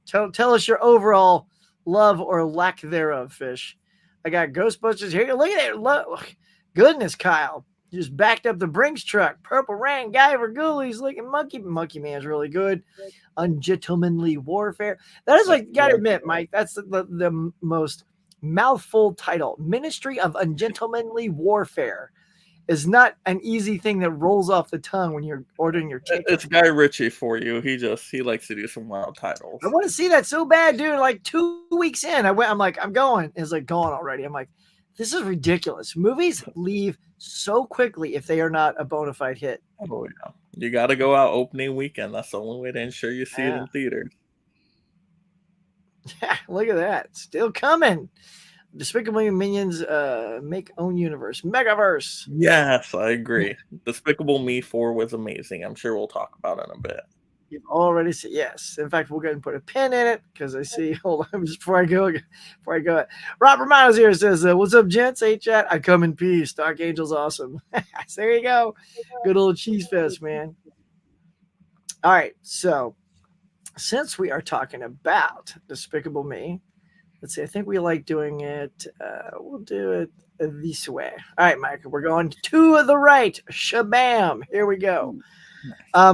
Tell us your overall love or lack thereof, Fish. I got Ghostbusters here. Look at it. Look. Goodness, Kyle. You just backed up the Brinks truck. Purple Rain, Guyver, Ghoulies, looking Monkey Man's really good. Ungentlemanly Warfare. That is like, gotta admit, Mike, that's the most mouthful title. Ministry of Ungentlemanly Warfare is not an easy thing that rolls off the tongue when you're ordering your ticket. It's Guy Ritchie for you. He likes to do some wild titles. I want to see that so bad, dude. Like 2 weeks in, I'm like, I'm going. It's like gone already. I'm like, this is ridiculous. Movies leave so quickly if they are not a bona fide hit. Oh yeah, you got to go out opening weekend. That's the only way to ensure you see it in theaters. Yeah, look at that, still coming. Despicable Me Minions make own universe, Megaverse. Yes, I agree. Despicable Me 4 was amazing. I'm sure we'll talk about it in a bit. You've already said yes. In fact, we'll go ahead and put a pin in it because I see. Hold on, just before I go. Rob Romano's here says, "What's up, gents? Hey, chat. I come in peace. Dark Angel's awesome." So there you go. Good old cheese fest, man. All right. So since we are talking about Despicable Me, let's see. I think we like doing it. We'll do it this way. All right, Mike. We're going to the right. Shabam. Here we go.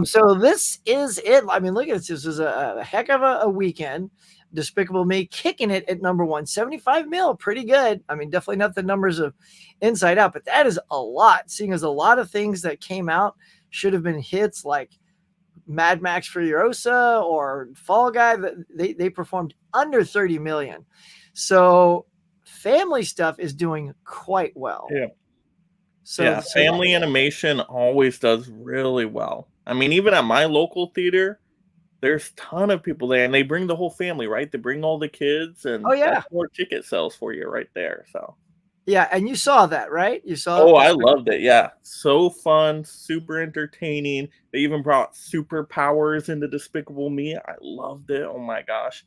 So this is it. I mean, look at this. This is a heck of a weekend. Despicable Me kicking it at number 1, 75 mil. Pretty good. I mean, definitely not the numbers of Inside Out, but that is a lot. Seeing as a lot of things that came out should have been hits like Mad Max Furiosa or Fall Guy. They performed under 30 million. So family stuff is doing quite well. Yeah. So family animation always does really well. I mean, even at my local theater, there's a ton of people there, and they bring the whole family, right? They bring all the kids, and that's more ticket sales for you right there. So yeah, and you saw that, right? You saw. Oh, I loved it. Yeah, so fun, super entertaining. They even brought superpowers into Despicable Me. I loved it. Oh my gosh.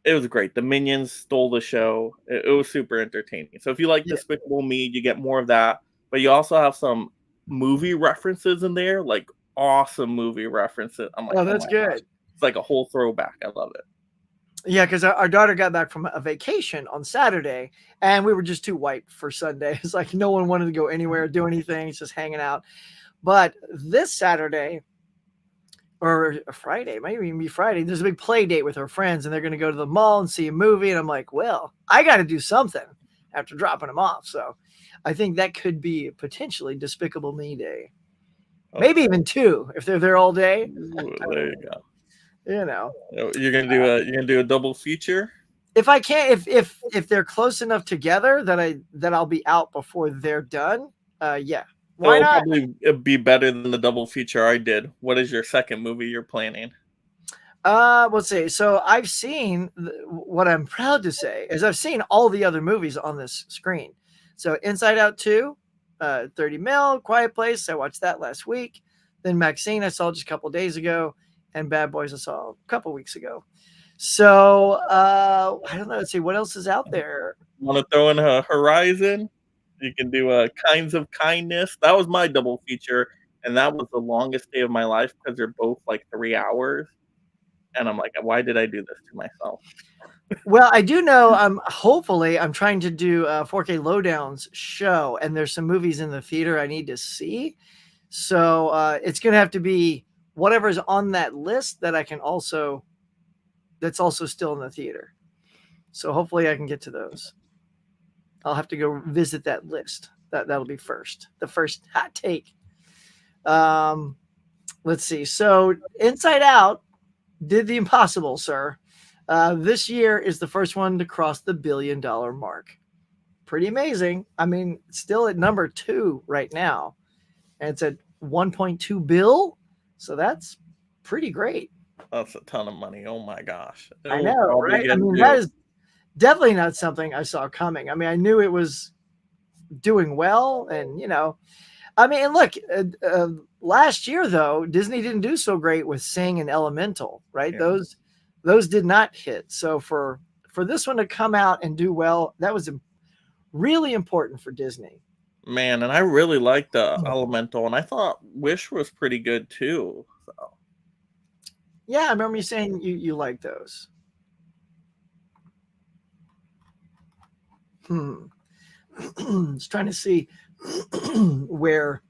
It was great. The Minions stole the show. It was super entertaining. So if you like Despicable Me, you get more of that. But you also have some movie references in there, like awesome movie references. I'm like, oh, that's good. Gosh. It's like a whole throwback. I love it. Yeah, because our daughter got back from a vacation on Saturday, and we were just too white for Sunday. It's like no one wanted to go anywhere, do anything. It's just hanging out. But this Saturday or Friday, might even be Friday, there's a big play date with her friends, and they're going to go to the mall and see a movie. And I'm like, well, I got to do something after dropping them off. So I think that could be potentially Despicable Me Day. Okay. Maybe even 2 if they're there all day. Ooh, there you go. You know, you're gonna do a double feature. If I can't, if they're close enough together that I'll be out before they're done. Yeah, why not? Probably be better than the double feature I did. What is your second movie you're planning? Let's see. So I've seen what I'm proud to say is I've seen all the other movies on this screen. So Inside Out 2, 30 Mil, Quiet Place. I watched that last week. Then Maxine I saw just a couple days ago, and Bad Boys I saw a couple weeks ago. So I don't know. Let's see what else is out there. Want to throw in a Horizon? You can do a Kinds of Kindness. That was my double feature, and that was the longest day of my life because they're both like 3 hours. And I'm like, why did I do this to myself? Well, I do know. Hopefully, I'm trying to do a 4K Lowdowns show, and there's some movies in the theater I need to see. So it's going to have to be whatever's on that list that I can also. That's also still in the theater. So hopefully, I can get to those. I'll have to go visit that list. That'll be first. The first hot take. Let's see. So Inside Out did the impossible, sir. This year is the first one to cross the $1 billion mark. Pretty amazing. I mean, still at number 2 right now. And it's at 1.2 bill. So that's pretty great. That's a ton of money. Oh my gosh. I know, right? I mean, that is definitely not something I saw coming. I mean, I knew it was doing well. And, I mean, and look, last year, though, Disney didn't do so great with Sing and Elemental, right? Yeah. Those did not hit. So for this one to come out and do well, that was really important for Disney. Man, and I really liked the Elemental, and I thought Wish was pretty good too. So. Yeah, I remember you saying you like those. Just trying to see where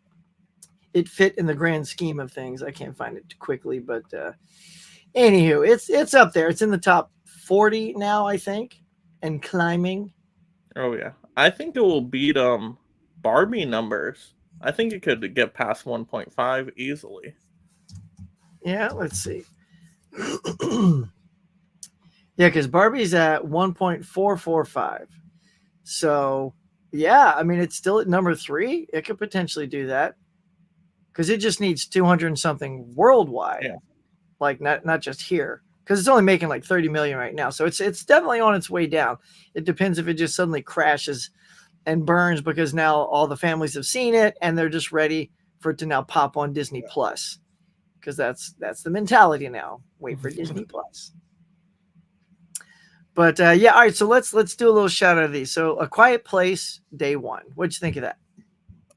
it fit in the grand scheme of things. I can't find it quickly, but anywho, it's up there. It's in the top 40 now, I think, and climbing. Oh yeah, I think it will beat Barbie numbers. I think it could get past 1.5 easily. Yeah, let's see. Yeah, because Barbie's at 1.445. So, yeah, I mean, it's still at number 3. It could potentially do that because it just needs 200 and something worldwide. Yeah. Like not just here, because it's only making like 30 million right now. So it's definitely on its way down. It depends if it just suddenly crashes and burns because now all the families have seen it and they're just ready for it to now pop on Disney Plus. Because that's the mentality now. Wait for Disney Plus. But yeah, all right. So let's do a little shout out of these. So A Quiet Place, day 1. What'd you think of that?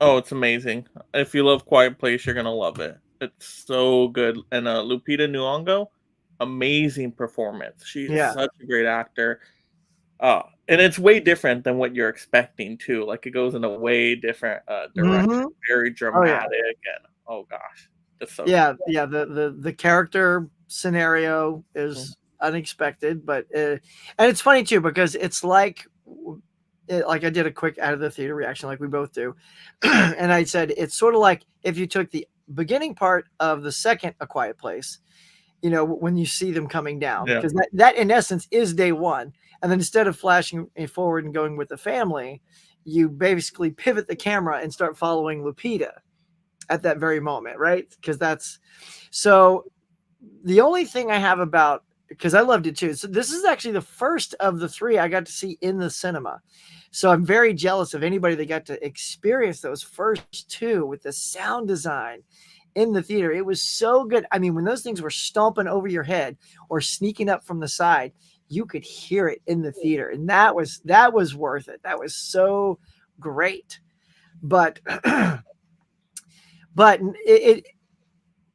Oh, it's amazing. If you love Quiet Place, you're gonna love it. It's so good. And Lupita Nyong'o, amazing performance. She's such a great actor. And it's way different than what you're expecting too. Like it goes in a way different direction, very dramatic, and oh gosh. So cool. The character scenario is unexpected, but and it's funny too because it's like I did a quick out of the theater reaction like we both do, and I said it's sort of like if you took the beginning part of the second A Quiet Place, when you see them coming down, because that in essence is day 1, and then instead of flashing forward and going with the family, you basically pivot the camera and start following Lupita at that very moment, right? Because that's so the only thing I have about, because I loved it too. So this is actually the first of the 3 I got to see in the cinema. So I'm very jealous of anybody that got to experience those first 2 with the sound design in the theater. It was so good. I mean, when those things were stomping over your head or sneaking up from the side, you could hear it in the theater. And that was worth it. That was so great. But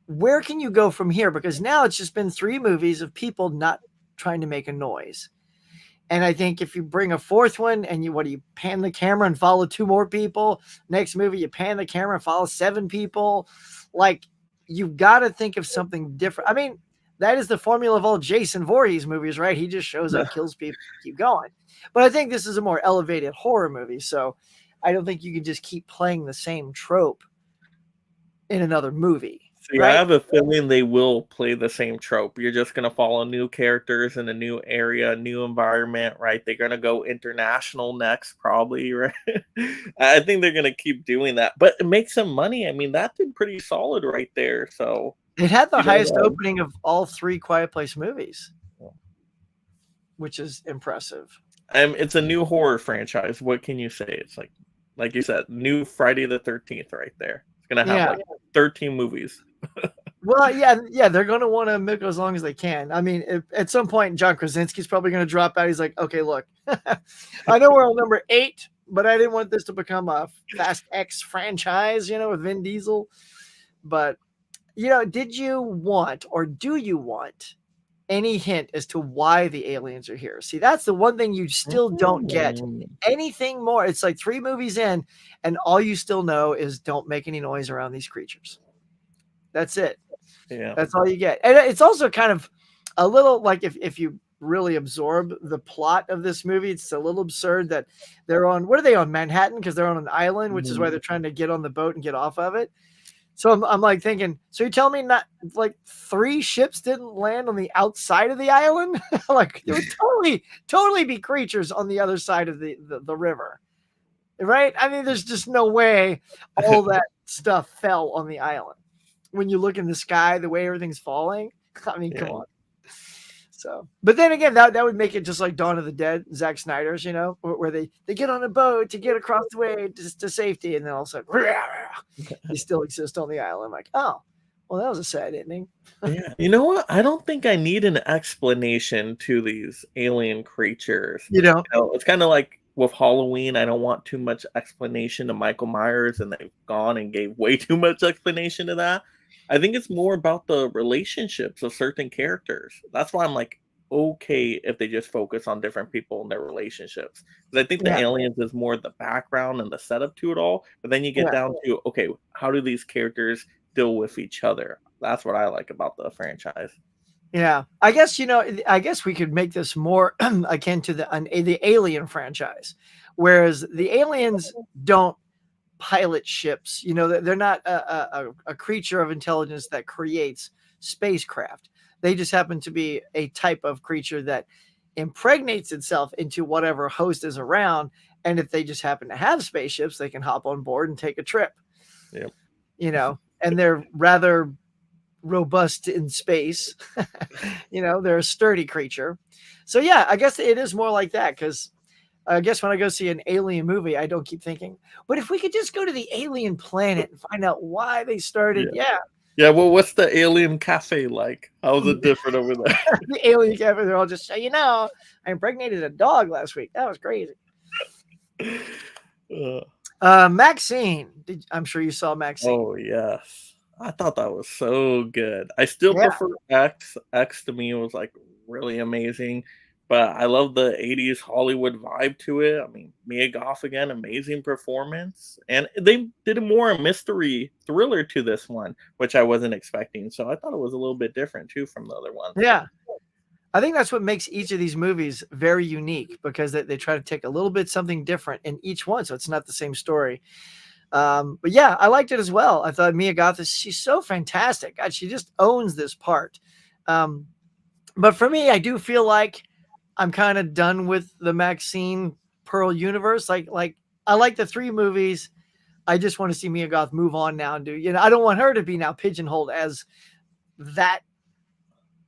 where can you go from here? Because now it's just been 3 movies of people not trying to make a noise. And I think if you bring a 4th one and you pan the camera and follow 2 more people, next movie, you pan the camera and follow 7 people. Like, you've got to think of something different. I mean, that is the formula of all Jason Voorhees movies, right? He just shows up, kills people, keep going. But I think this is a more elevated horror movie. So I don't think you can just keep playing the same trope in another movie. See, right? I have a feeling they will play the same trope. You're just going to follow new characters in a new area, new environment, right? They're going to go international next, probably, right? I think they're going to keep doing that. But it makes some money. I mean, that did pretty solid right there. So It had the You highest know, opening of all 3 Quiet Place movies, which is impressive. it's a new horror franchise. What can you say? It's like you said, new Friday the 13th right there. It's gonna have Yeah. like 13 movies. Well, yeah, they're going to want to milk it as long as they can. I mean, at some point, John Krasinski's probably going to drop out. He's like, okay, look, I know we're on number 8, but I didn't want this to become a Fast X franchise, with Vin Diesel. But, did you want or do you want any hint as to why the aliens are here? See, that's the one thing you still don't get. Anything more. It's like 3 movies in, and all you still know is don't make any noise around these creatures. That's it. Yeah. That's all you get. And it's also kind of a little like if you really absorb the plot of this movie, it's a little absurd that they're on, what are they on, Manhattan? Because they're on an island, which is why they're trying to get on the boat and get off of it. So I'm like thinking, so you're telling me not like 3 ships didn't land on the outside of the island? Like there would totally be creatures on the other side of the river. Right? I mean, there's just no way all that stuff fell on the island. When you look in the sky, the way everything's falling, I mean, come on. So, but then again, that would make it just like Dawn of the Dead, Zack Snyder's, where they get on a boat to get across the way to safety, and then all of a sudden, they still exist on the island. I'm like, oh, well, that was a sad ending. Yeah, you know what? I don't think I need an explanation to these alien creatures. It's kind of like with Halloween. I don't want too much explanation to Michael Myers, and they've gone and gave way too much explanation to that. I think it's more about the relationships of certain characters. That's why I'm like, okay, if they just focus on different people and their relationships. Because I think the aliens is more the background and the setup to it all. But then you get down to, okay, how do these characters deal with each other? That's what I like about the franchise. Yeah, I guess we could make this more akin to the Alien franchise, whereas the aliens don't pilot ships. They're not a creature of intelligence that creates spacecraft. They just happen to be a type of creature that impregnates itself into whatever host is around. And if they just happen to have spaceships, they can hop on board and take a trip. Yep. And they're rather robust in space. They're a sturdy creature. So yeah, I guess it is more like that, because I guess when I go see an alien movie, I don't keep thinking, but if we could just go to the alien planet and find out why they started. Yeah, well, what's the alien cafe like? How is it different over there? The alien cafe, they're all just say, I impregnated a dog last week. That was crazy. Maxine. I'm sure you saw Maxine. Oh, yes. I thought that was so good. I still prefer X. X to me was like really amazing. But I love the 80s Hollywood vibe to it. I mean, Mia Goth again, amazing performance. And they did a more mystery thriller to this one, which I wasn't expecting. So I thought it was a little bit different too from the other ones. Yeah. I think that's what makes each of these movies very unique, because they try to take a little bit something different in each one. So it's not the same story. But yeah, I liked it as well. I thought Mia Goth, she's so fantastic. God, she just owns this part. But for me, I do feel like I'm kind of done with the Maxine Pearl universe. Like I like the 3 movies. I just want to see Mia Goth move on now and do, I don't want her to be now pigeonholed as that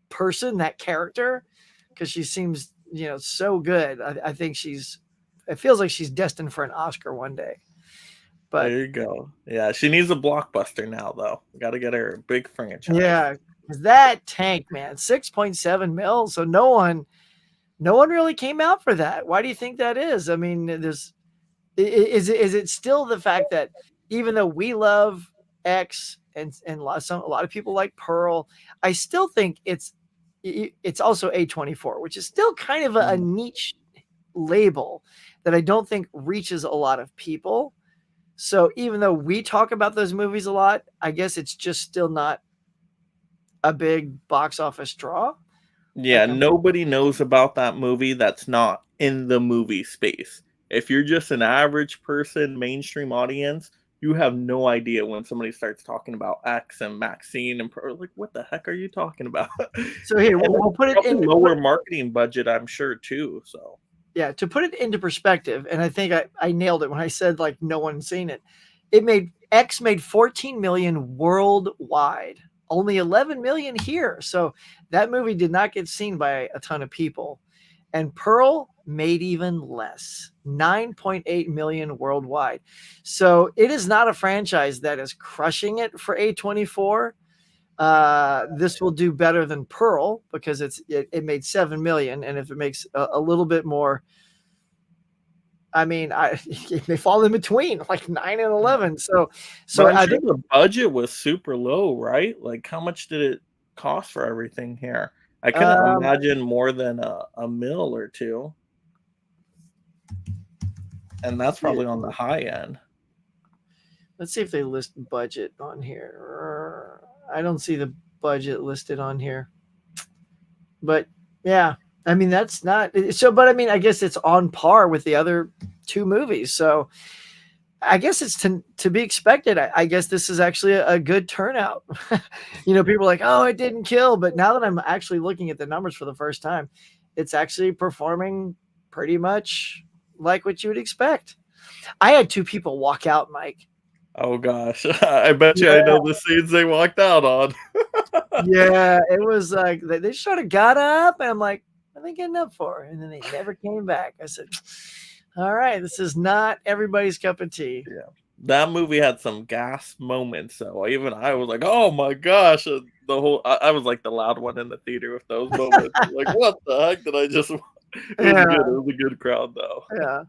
person, that character, because she seems, so good. I think it feels like she's destined for an Oscar one day. But there you go. Yeah, she needs a blockbuster now, though. Got to get her a big franchise. Yeah, because that tank, man, 6.7 mil. So no one really came out for that. Why do you think that is? I mean, is it still the fact that even though we love X and a lot of people like Pearl, I still think it's also A24, which is still kind of a niche label that I don't think reaches a lot of people. So even though we talk about those movies a lot, I guess it's just still not a big box office draw. Yeah, nobody knows about that movie that's not in the movie space. If you're just an average person, mainstream audience, you have no idea when somebody starts talking about X and Maxine and like, what the heck are you talking about? So here, we'll put it in lower marketing budget, I'm sure too. So yeah, to put it into perspective, and I think I nailed it when I said like no one's seen it. X made 14 million worldwide only 11 million here. So that movie did not get seen by a ton of people. And Pearl made even less, 9.8 million worldwide. So it is not a franchise that is crushing it for A24. This will do better than Pearl because it made 7 million, and if it makes a little bit more, I mean, they fall in between like 9 and 11. So I think the budget was super low, right? Like, how much did it cost for everything here? I couldn't imagine more than a mil or two, and that's probably on the high end. Let's see if they list budget on here. I don't see the budget listed on here, but yeah, I mean that's not so. But I mean, I guess it's on par with the other two movies, so I guess it's to be expected. I guess this is actually a good turnout. People are like, "Oh, it didn't kill," but now that I'm actually looking at the numbers for the first time, it's actually performing pretty much like what you would expect. I had 2 people walk out, Mike. Oh gosh, I bet you I know the scenes they walked out on. Yeah, it was like they sort of got up, and I'm like, "What are they getting up for?" And then they never came back. I said, "All right, this is not everybody's cup of tea." Yeah, that movie had some gas moments. So even I was like, "Oh my gosh!" The whole I was like the loud one in the theater with those moments. Like, what the heck did I just? It was good. It was a good crowd, though. Yeah,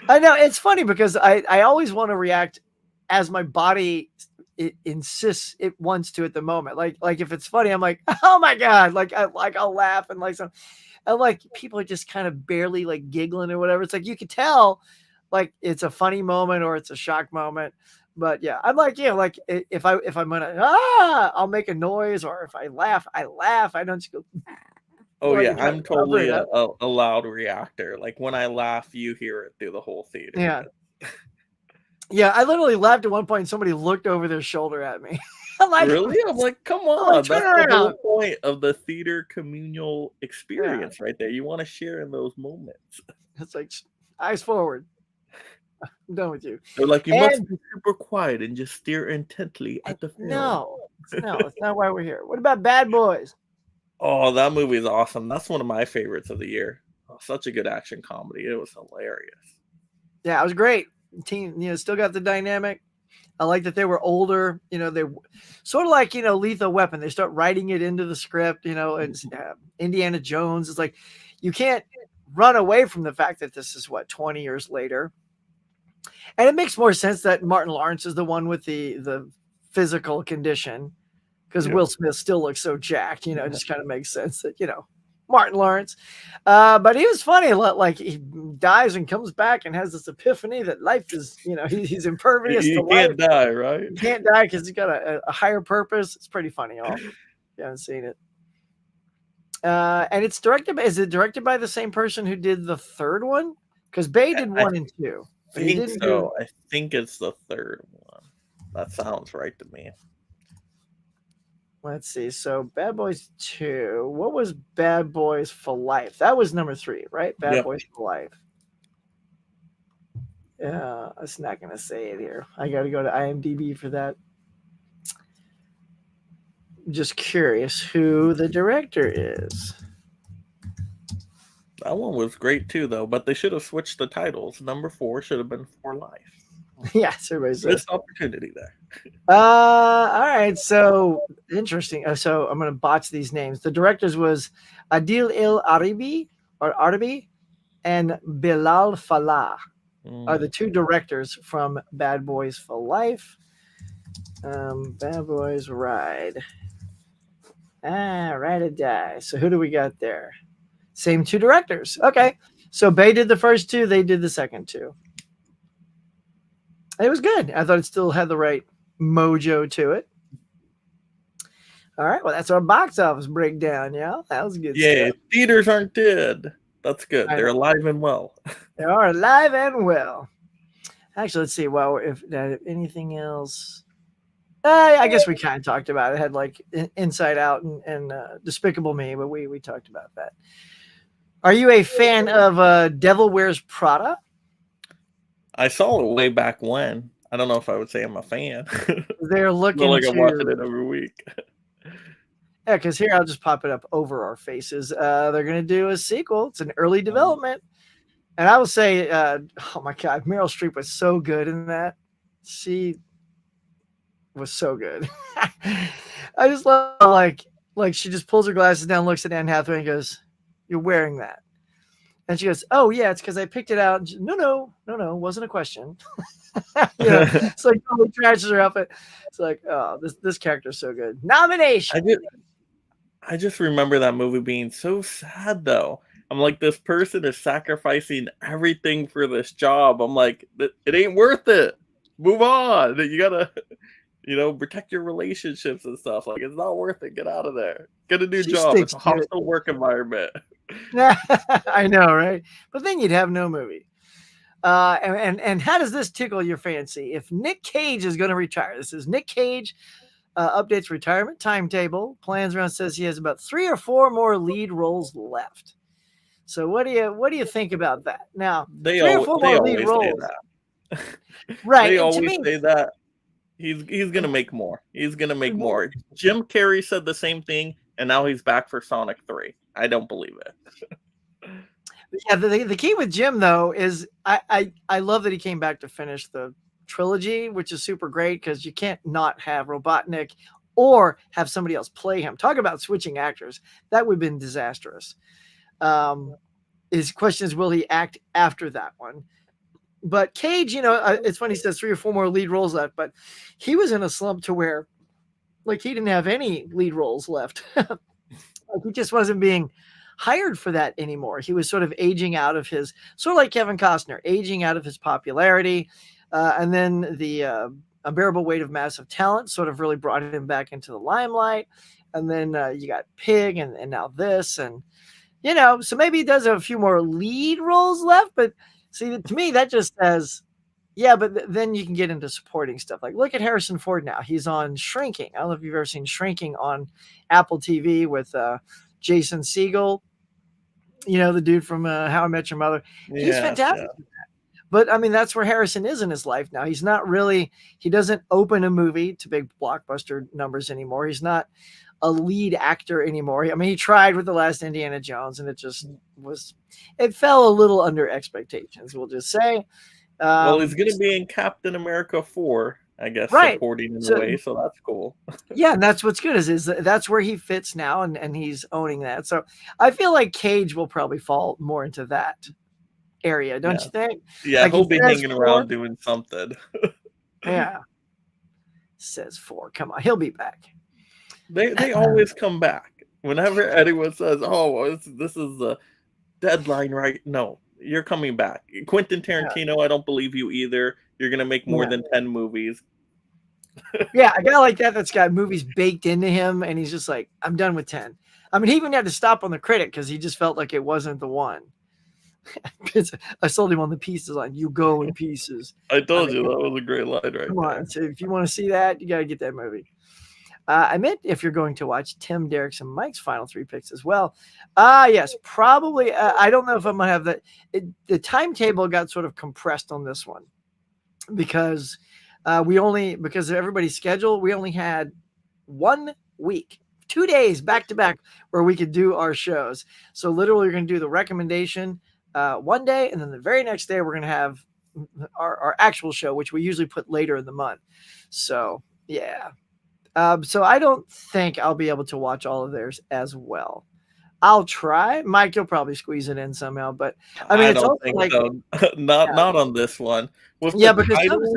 I know it's funny because I always want to react as my body it insists it wants to at the moment. Like if it's funny, I'm like, oh my god, I'll laugh and like people are just kind of barely like giggling or whatever. It's like you could tell like it's a funny moment or it's a shock moment. But yeah, I'm like, like if I'm gonna I'll make a noise, or if I laugh, I laugh. I don't just go. Oh yeah, I'm totally a loud reactor. Like when I laugh, you hear it through the whole theater. Yeah. Yeah, I literally laughed at one point and somebody looked over their shoulder at me. I'm like, really? I'm like, come on. That's the whole point of the theater communal experience right there. You want to share in those moments. It's like, eyes forward. I'm done with you. They're like, you must be super quiet and just stare intently at the film. No, it's not why we're here. What about Bad Boys? Oh, that movie is awesome. That's one of my favorites of the year. Oh, such a good action comedy. It was hilarious. Yeah, it was great. Team, still got the dynamic. I like that they were older. They sort of like, Lethal Weapon. They start writing it into the script, and Indiana Jones. It's like, you can't run away from the fact that this is 20 years later. And it makes more sense that Martin Lawrence is the one with the physical condition, because Will Smith still looks so jacked, it just kind of makes sense that, Martin Lawrence. But he was funny. Like he dies and comes back and has this epiphany that life is, he's impervious to life. Can't die, right? He can't die because he's got a higher purpose. It's pretty funny. All you haven't seen it. And it's is it directed by the same person who did the third one? Because Bay did 1 and 2. I think so. I think it's the third one. That sounds right to me. Let's see. So Bad Boys 2. What was Bad Boys for Life? That was number 3, right? Bad Boys for Life. Yeah, I was not going to say it here. I got to go to IMDb for that. Just curious who the director is. That one was great too, though, but they should have switched the titles. Number 4 should have been For Life. Yes, everybody says. Missed opportunity there. All right, so interesting. So I'm going to botch these names. The directors was Adil El Arabi and Bilal Falah are the 2 directors from Bad Boys for Life. Bad Boys Ride. Ride or Die. So who do we got there? Same 2 directors. Okay, so Bay did the first 2. They did the second 2. It was good. I thought it still had the right mojo to it. All right. Well, that's our box office breakdown. Yeah, that was good. Yeah, stuff. Theaters aren't dead. That's good. They're alive and well. They are alive and well. Actually, let's see. Well, if anything else, I guess we kind of talked about it. It had like Inside Out and Despicable Me, but we talked about that. Are you a fan of Devil Wears Prada? I saw it way back when. I don't know if I would say I'm a fan. They're looking like I'm watching it every week. Yeah, because here I'll just pop it up over our faces. They're gonna do a sequel. It's an early Um, development, and I will say, oh my god, Meryl Streep was so good in that. She was so good. I just love how, like she just pulls her glasses down, looks at Anne Hathaway, and goes, "You're wearing that." And she goes, "Oh yeah, it's because I picked it out." No, no, no, no, it wasn't a question. It's like totally trashes her outfit. It's like, oh, this character's so good. I Nomination. just I just remember that movie being so sad though. I'm like, this person is sacrificing everything for this job. I'm like, it ain't worth it. Move on. You gotta, protect your relationships and stuff. Like, it's not worth it. Get out of there. Get a new She job. It's sticks a to it. hostile work environment. I know, right? But then you'd have no movie. And how does this tickle your fancy? If Nick Cage is going to retire, this is Nick Cage updates retirement timetable. Plans around says he has about 3 or 4 more lead roles left. So what do you think about that? Now, They 3 or all 4 they more lead always say roles, that. right? They And to always me, say that. He's gonna make more. He's gonna make well, more. Jim Carrey said the same thing, and now he's back for Sonic 3. I don't believe it. yeah. The key with Jim though is I love that he came back to finish the trilogy, which is super great because you can't not have Robotnik or have somebody else play him. Talk about switching actors. That would have been disastrous. Um, his question is, will he act after that one? But Cage, it's funny he says 3 or 4 more lead roles left, but he was in a slump to where like he didn't have any lead roles left. Like he just wasn't being hired for that anymore. He was sort of aging out of his, sort of like Kevin Costner, aging out of his popularity. And then the unbearable weight of massive talent sort of really brought him back into the limelight. And then you got Pig and now this. And, so maybe he does have a few more lead roles left. But see, to me, that just says, yeah, but then you can get into supporting stuff. Like, look at Harrison Ford now. He's on Shrinking. I don't know if you've ever seen Shrinking on Apple TV with Jason Segel, the dude from How I Met Your Mother. He's Yes, yeah. fantastic. But I mean, that's where Harrison is in his life now. He's not really, he doesn't open a movie to big blockbuster numbers anymore. He's not a lead actor anymore. I mean, he tried with the last Indiana Jones and it fell a little under expectations, we'll just say. Well, he's gonna be in Captain America 4, I guess, Right. supporting in a So way, so that's cool. yeah, and that's what's good is that's where he fits now, and he's owning that. So I feel like Cage will probably fall more into that area, don't Yeah. you think? Yeah, Like he he'll be says hanging 4. around doing something. Yeah, says 4. Come on, he'll be back. They always come back. Whenever anyone says, "Oh, well, this is the deadline, right?" No, you're coming back. Quentin Tarantino, I don't believe you either. You're gonna make more Yeah. than 10 movies. Yeah, a guy like that's got movies baked into him, and he's just like, I'm done with 10. I mean, he even had to stop on The Critic because he just felt like it wasn't the one. I sold him on the pieces line. You go in pieces. I told mean, you that was a great line right Come there. on. So if you want to see that, you got to get that movie. I meant if you're going to watch Tim, Derek's, and Mike's final 3 picks as well. Yes, probably. I don't know if I'm going to have that. The timetable got sort of compressed on this one because because of everybody's schedule, we only had 1 week, 2 days back to back where we could do our shows. So literally we're going to do the recommendation one day, and then the very next day we're going to have our actual show, which we usually put later in the month. So yeah. So I don't think I'll be able to watch all of theirs as well. I'll try. Mike, you'll probably squeeze it in somehow, but I mean, I it's don't also think like, so. Not on this one. With yeah, the because titles,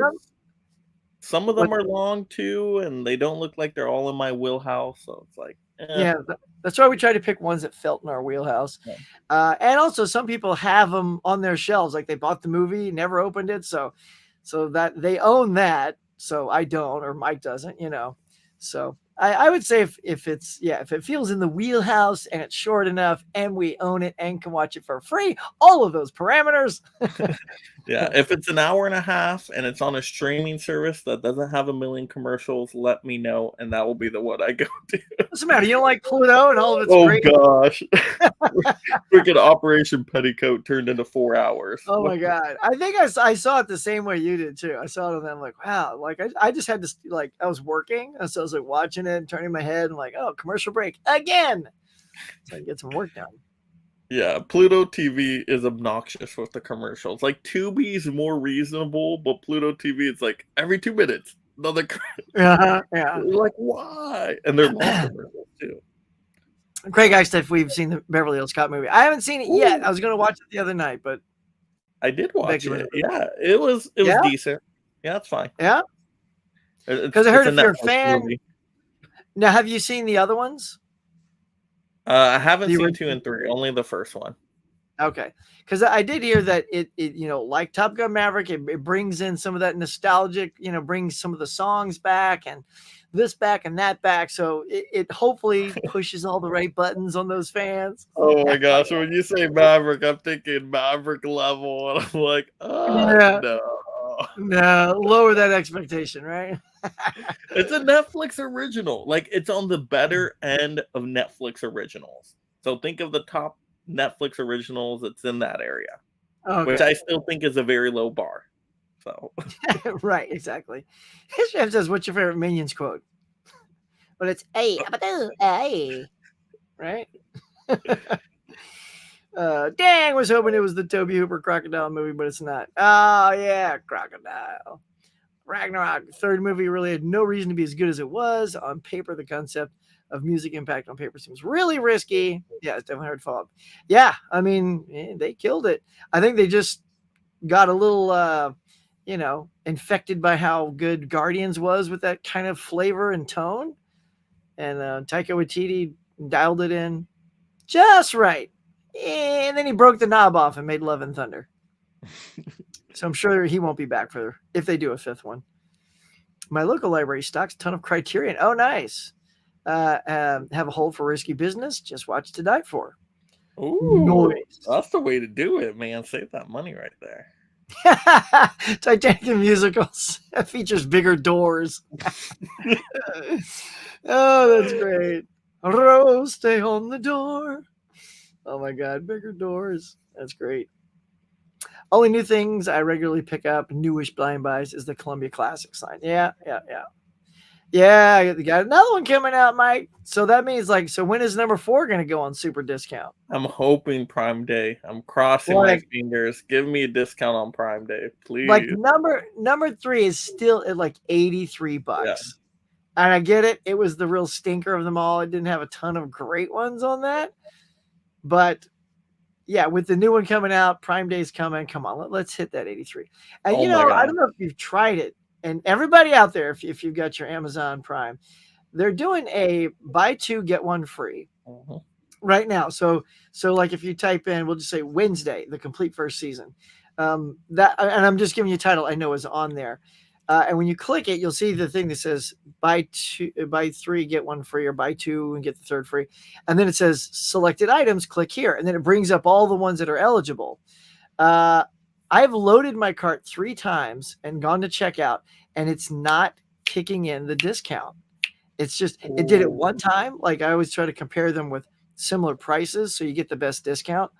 some of what, them are long too, and they don't look like they're all in my wheelhouse. So it's like, yeah, that's why we try to pick ones that felt in our wheelhouse. Yeah. And also some people have them on their shelves, like they bought the movie, never opened it, so that they own that. So I don't, or Mike doesn't, So I would say if it feels in the wheelhouse and it's short enough and we own it and can watch it for free, all of those parameters, Yeah, if it's an hour and a half and it's on a streaming service that doesn't have a million commercials, let me know, and that will be the one I go to. What's the matter? You don't like Pluto and all of its Oh great? gosh, freaking Operation Petticoat turned into 4 hours. Oh my god! I think I saw it the same way you did too. I saw it and I'm like, wow! Like I just had to like I was working, and so I was like watching it and turning my head and like, oh, commercial break again, so I can get some work done. Yeah, Pluto TV is obnoxious with the commercials. Like Tubi's more reasonable, but Pluto TV it's like every 2 minutes another. Yeah. Like why? And they're long commercials too. Craig asked if we've seen the Beverly Hills Cop movie. I haven't seen it yet. I was going to watch it the other night, but I did watch it. Yeah, it was decent. Yeah, it's fine. Yeah, because I heard if you're a fan. Movie. Now, have you seen the other ones? I haven't seen 2 and 3, only the first one. Okay, because I did hear that it like Top Gun Maverick, it brings in some of that nostalgic, brings some of the songs back and this back and that back. So it hopefully pushes all the right buttons on those fans. Oh my gosh, when you say Maverick, I'm thinking Maverick level, and I'm like, no, lower that expectation, right? It's a Netflix original. Like it's on the better end of Netflix originals. So think of the top Netflix originals that's in that area, which I still think is a very low bar. So right, exactly. His chef says, "What's your favorite Minions quote?" But it's "Hey, hey," right? Dang, was hoping it was the Toby Hooper Crocodile movie, but it's not. Oh yeah, Crocodile. Ragnarok, third movie, really had no reason to be as good as it was. On paper, the concept of music impact on paper seems really risky. Yeah, it's definitely hard to follow up. Yeah, I mean, they killed it. I think they just got a little, infected by how good Guardians was with that kind of flavor and tone. And Taika Waititi dialed it in just right. And then he broke the knob off and made Love and Thunder. So I'm sure he won't be back if they do a fifth one. My local library stocks a ton of Criterion. Oh, nice. Have a hold for risky business. Just watch To Die For. Ooh, nice. That's the way to do it, man. Save that money right there. Titanic musicals features bigger doors. Oh, that's great. Rose, stay on the door. Oh my God, bigger doors. That's great. Only new things I regularly pick up, newish blind buys, is the Columbia Classic sign. Yeah. You got another one coming out, Mike. So that means so when is number 4 going to go on super discount? I'm hoping Prime Day. I'm crossing my fingers. Give me a discount on Prime Day, please. Like number 3 is still at like $83. Yeah. And I get it. It was the real stinker of them all. It didn't have a ton of great ones on that. But yeah, with the new one coming out, Prime Day's coming. Come on, let's hit that 83. And I don't know if you've tried it. And everybody out there, if you've got your Amazon Prime, they're doing a buy 2 get 1 free right now. So like if you type in, we'll just say Wednesday, the complete first season. And I'm just giving you a title I know is on there. And when you click it, you'll see the thing that says buy 3, get 1 free, or buy 2 and get the 3rd free. And then it says selected items, click here. And then it brings up all the ones that are eligible. I've loaded my cart 3 times and gone to checkout, and it's not kicking in the discount. It's just, it did it one time. Like I always try to compare them with similar prices so you get the best discount.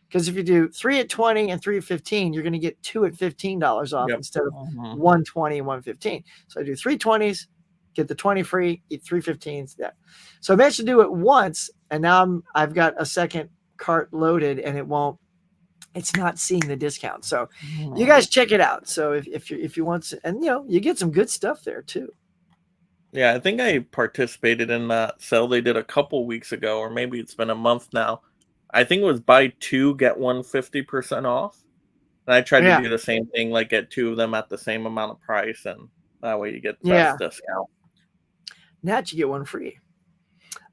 Because if you do 3 at 20 and 3 at 15, you're going to get 2 at $15 off instead of 120 and 115. So I do 3 20s, get the 20 free, eat 3 15s. Yeah. So I managed to do it once, and now I've got a second cart loaded, and it's not seeing the discount. So you guys check it out. So if you want to, and you get some good stuff there too. Yeah, I think I participated in that sale they did a couple weeks ago, or maybe it's been a month now. I think it was buy 2, get 1 50% off. And I tried to do the same thing, like get 2 of them at the same amount of price, and that way you get the best discount. Now you get 1 free.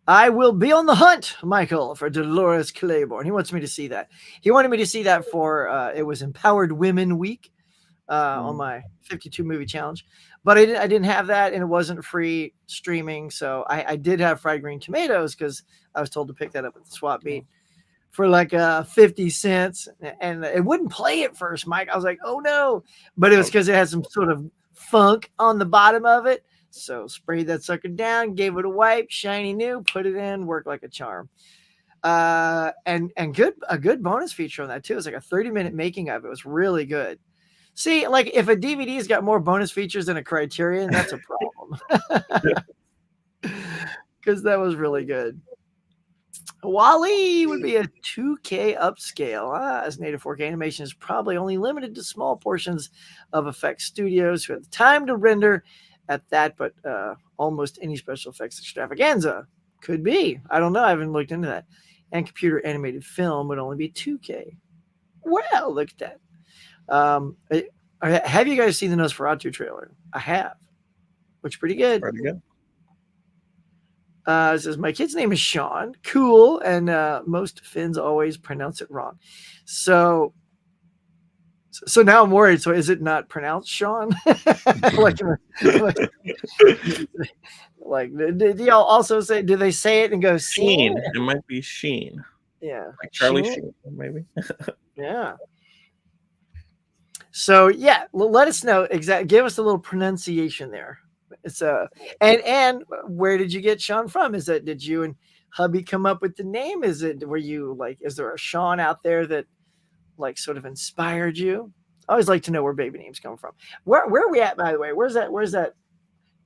I will be on the hunt, Michael, for Dolores Claiborne. He wants me to see that. He wanted me to see that for it was Empowered Women Week on my 52 movie challenge. But I didn't have that, and it wasn't free streaming. So I did have Fried Green Tomatoes because I was told to pick that up at the swap meet for like 50 cents, and it wouldn't play at first, Mike. I was like, oh no, but it was because it had some sort of funk on the bottom of it. So sprayed that sucker down, gave it a wipe, shiny new, put it in, worked like a charm. And a good bonus feature on that too. It's like a 30-minute making of it. It was really good. See, like if a DVD's got more bonus features than a Criterion, that's a problem. Because that was really good. Wall-E would be a 2K upscale. As native 4K animation is probably only limited to small portions of effects studios who have the time to render at that, but almost any special effects extravaganza could be. I don't know. I haven't looked into that. And computer animated film would only be 2K. Well, look at that. Have you guys seen the Nosferatu trailer? I have. Looks pretty good. Pretty good. It says, my kid's name is Sean. Cool. And most Finns always pronounce it wrong. So now I'm worried. So is it not pronounced Sean? Like, do y'all also say, do they say it and go Sheen? It might be Sheen. Yeah. Like Charlie Sheen, maybe. Yeah. So yeah, let us know exactly. Give us a little pronunciation there. It's and where did you get Sean from? Did you and hubby come up with the name? Is there a Sean out there that like sort of inspired you? I always like to know where baby names come from. Where are we at, by the way? Where's that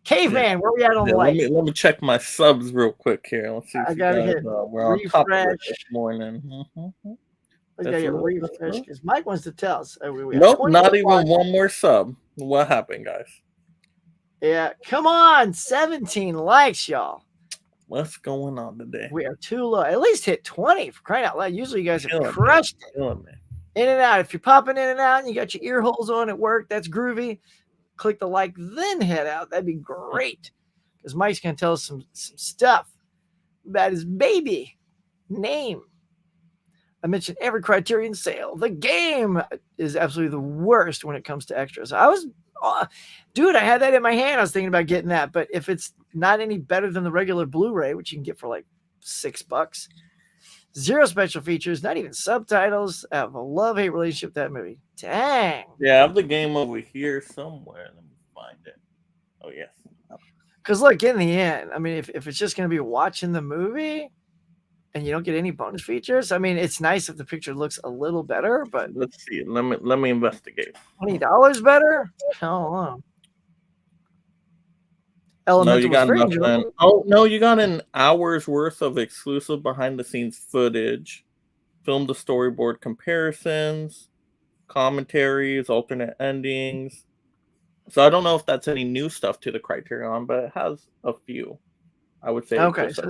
caveman? Where are we at on the lake? Let me check my subs real quick here. Let's see if I gotta hit we're on top of it this morning. I gotta get refresh because Mike wants to tell us. Nope, not even one more sub. What happened, guys? Yeah, come on, 17 likes, y'all. What's going on today? We are too low. At least hit 20 for crying out loud. Usually you guys have crushed it. In and out. If you're popping in and out and you got your ear holes on at work, that's groovy. Click the like, then head out. That'd be great. Because Mike's going to tell us some stuff about his baby name. I mentioned every Criterion sale. The game is absolutely the worst when it comes to extras. I had that in my hand. I was thinking about getting that. But if it's not any better than the regular Blu-ray, which you can get for like $6, zero special features, not even subtitles. I have a love-hate relationship with that movie. Dang. Yeah, I have the game over here somewhere. Let me find it. Oh, yes. Because look, in the end, I mean, if it's just going to be watching the movie and you don't get any bonus features, I mean, it's nice if the picture looks a little better, but let's see. Let me investigate. $20 better? Hell no. No, you got nothing. Oh no, you got an hour's worth of exclusive behind-the-scenes footage, film to storyboard comparisons, commentaries, alternate endings. So I don't know if that's any new stuff to the Criterion, but it has a few. I would say. Okay, so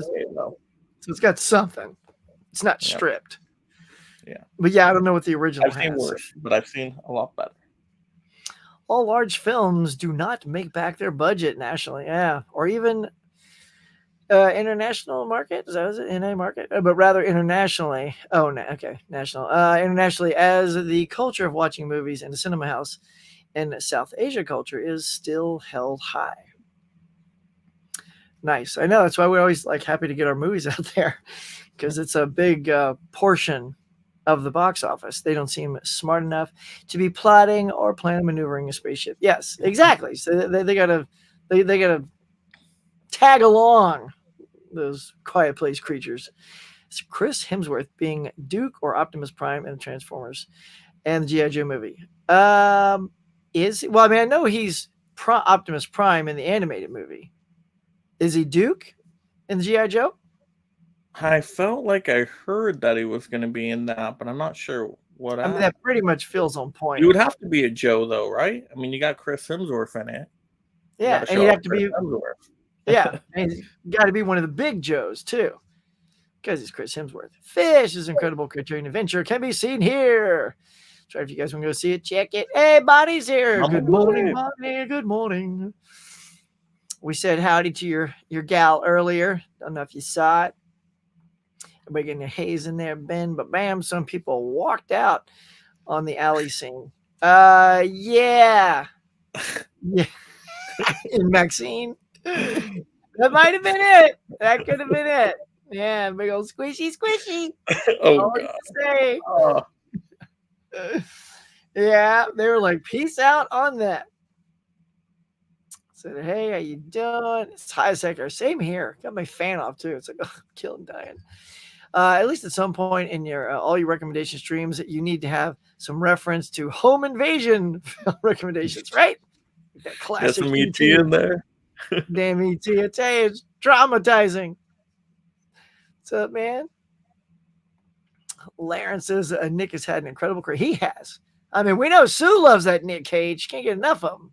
it's got something. It's not stripped. Yeah, but yeah, I don't know what the original. I've seen worse, but I've seen a lot better. All large films do not make back their budget nationally, or even international market. Is it NA market? But rather internationally. Oh, okay, national. Internationally, as the culture of watching movies in a cinema house in South Asia culture is still held high. Nice. I know that's why we're always like happy to get our movies out there because it's a big portion of the box office. They don't seem smart enough to be plotting or planning maneuvering a spaceship. Yes, exactly. So they gotta tag along those Quiet Place creatures. It's Chris Hemsworth being Duke or Optimus Prime in the Transformers and the G.I. Joe movie. I know he's Optimus Prime in the animated movie. Is he Duke in the G.I. Joe? I felt like I heard that he was going to be in that, but I'm not sure what. I mean, that pretty much feels on point. You would have to be a Joe, though, right? I mean, you got Chris Hemsworth in it. Yeah, and you have to be. Yeah, and he's got to be one of the big Joes too, because it's Chris Hemsworth. Fish's incredible Criterion adventure can be seen here. So if you guys want to go see it, check it. Hey, Bonnie's here. Good morning, Bonnie. Good morning. We said howdy to your gal earlier. Don't know if you saw it. Everybody getting a haze in there, Ben, but bam, some people walked out on the alley scene. Yeah. In Maxine. That might have been it. That could have been it. Yeah, big old squishy, squishy. Oh All you god. can say. Oh, Yeah, they were like, peace out on that. Said, hey, how you doing? It's high sector. Same here. Got my fan off too. It's like, oh, I'm killing dying. At least at some point in your all your recommendation streams, you need to have some reference to home invasion film recommendations, right? That got classic some ET ET. in there. Damn ET. I tell you, it's traumatizing. What's up, man? Laren says Nick has had an incredible career. He has. I mean, we know Sue loves that Nick Cage. Can't get enough of him.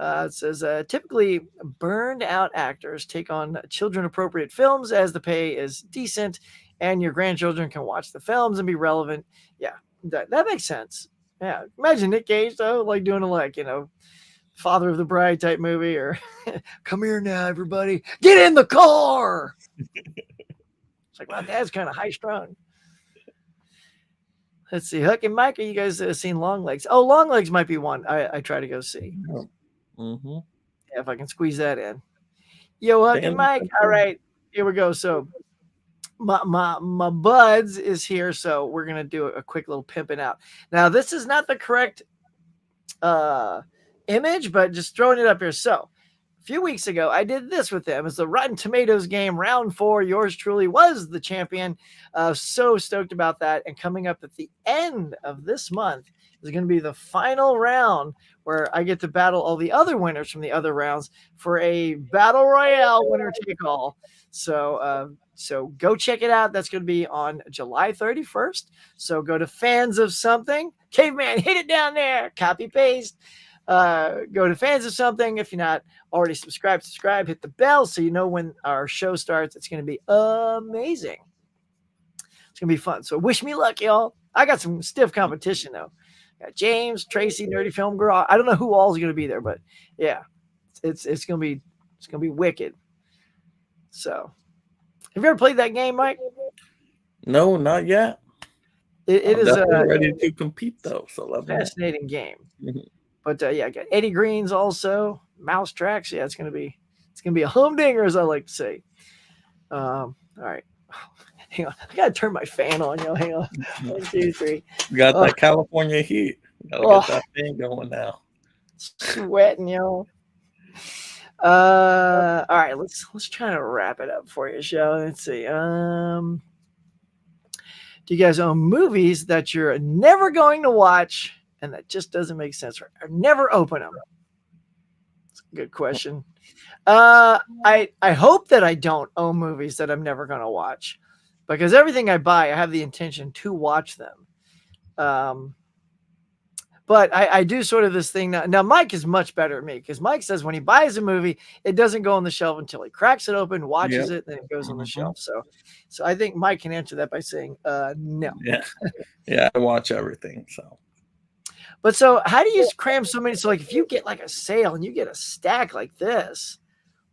It says typically burned out actors take on children appropriate films as the pay is decent and your grandchildren can watch the films and be relevant. Yeah, that makes sense. Yeah, imagine Nick Cage though, like doing Father of the Bride type movie or come here now, everybody, get in the car. It's like, wow, dad's kind of high strung. Let's see, Huck and Mike, are you guys seen Long Legs? Oh, Long Legs might be one I try to go see. Mm-hmm. Yeah, if I can squeeze that in. Yo, Huck and Mike. All right, here we go. So my buds is here, so we're gonna do a quick little pimping out. Now, this is not the correct image, but just throwing it up here. So a few weeks ago, I did this with them. It's the Rotten Tomatoes game, round 4. Yours truly was the champion. So stoked about that. And coming up at the end of this month is going to be the final round where I get to battle all the other winners from the other rounds for a battle royale winner take all. So go check it out. That's going to be on July 31st. So go to Fans of Something. Caveman, hit it down there. Copy paste. Go to Fans of Something. If you're not already subscribed, hit the bell so you know when our show starts. It's going to be amazing. It's going to be fun. So wish me luck, y'all. I got some stiff competition, though. Got James, Tracy, Nerdy Film Girl. I don't know who all is going to be there, but yeah, it's going to be wicked. So, have you ever played that game, Mike? No, not yet. It is ready to compete though. So let me fascinating game. But yeah, I got Eddie Green's also mouse tracks. Yeah, it's gonna be a humdinger, as I like to say. All right. Hang on. I gotta turn my fan on, yo. Hang on. 1, 2, 3. We got that California heat. Gotta get that thing going now. Sweating, yo. All right, let's try to wrap it up for you, shall we? Let's see. Do you guys own movies that you're never going to watch and that just doesn't make sense, or never open them? That's a good question. I hope that I don't own movies that I'm never going to watch, because everything I buy, I have the intention to watch them. But I do sort of this thing now. Now, Mike is much better at me because Mike says when he buys a movie, it doesn't go on the shelf until he cracks it open, watches it, then it goes on the shelf. So I think Mike can answer that by saying no. Yeah, I watch everything. So, but so how do you cram so many? So like if you get like a sale and you get a stack like this,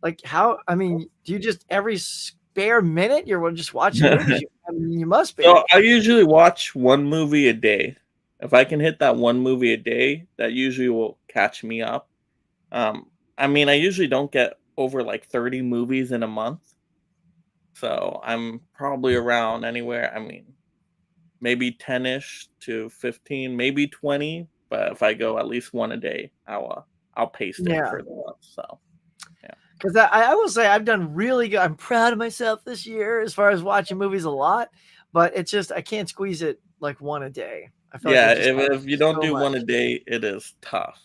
like how? I mean, do you just every spare minute you're just watching movies? I mean, you must be. So I usually watch one movie a day. If I can hit that one movie a day, that usually will catch me up. I mean, I usually don't get over like 30 movies in a month. So I'm probably around anywhere. I mean, maybe 10-ish to 15, maybe 20. But if I go at least one a day, I'll paste it for the month. So, yeah. Because I will say I've done really good. I'm proud of myself this year as far as watching movies a lot. But it's just I can't squeeze it like one a day. I feel like if you don't do one a day, it is tough.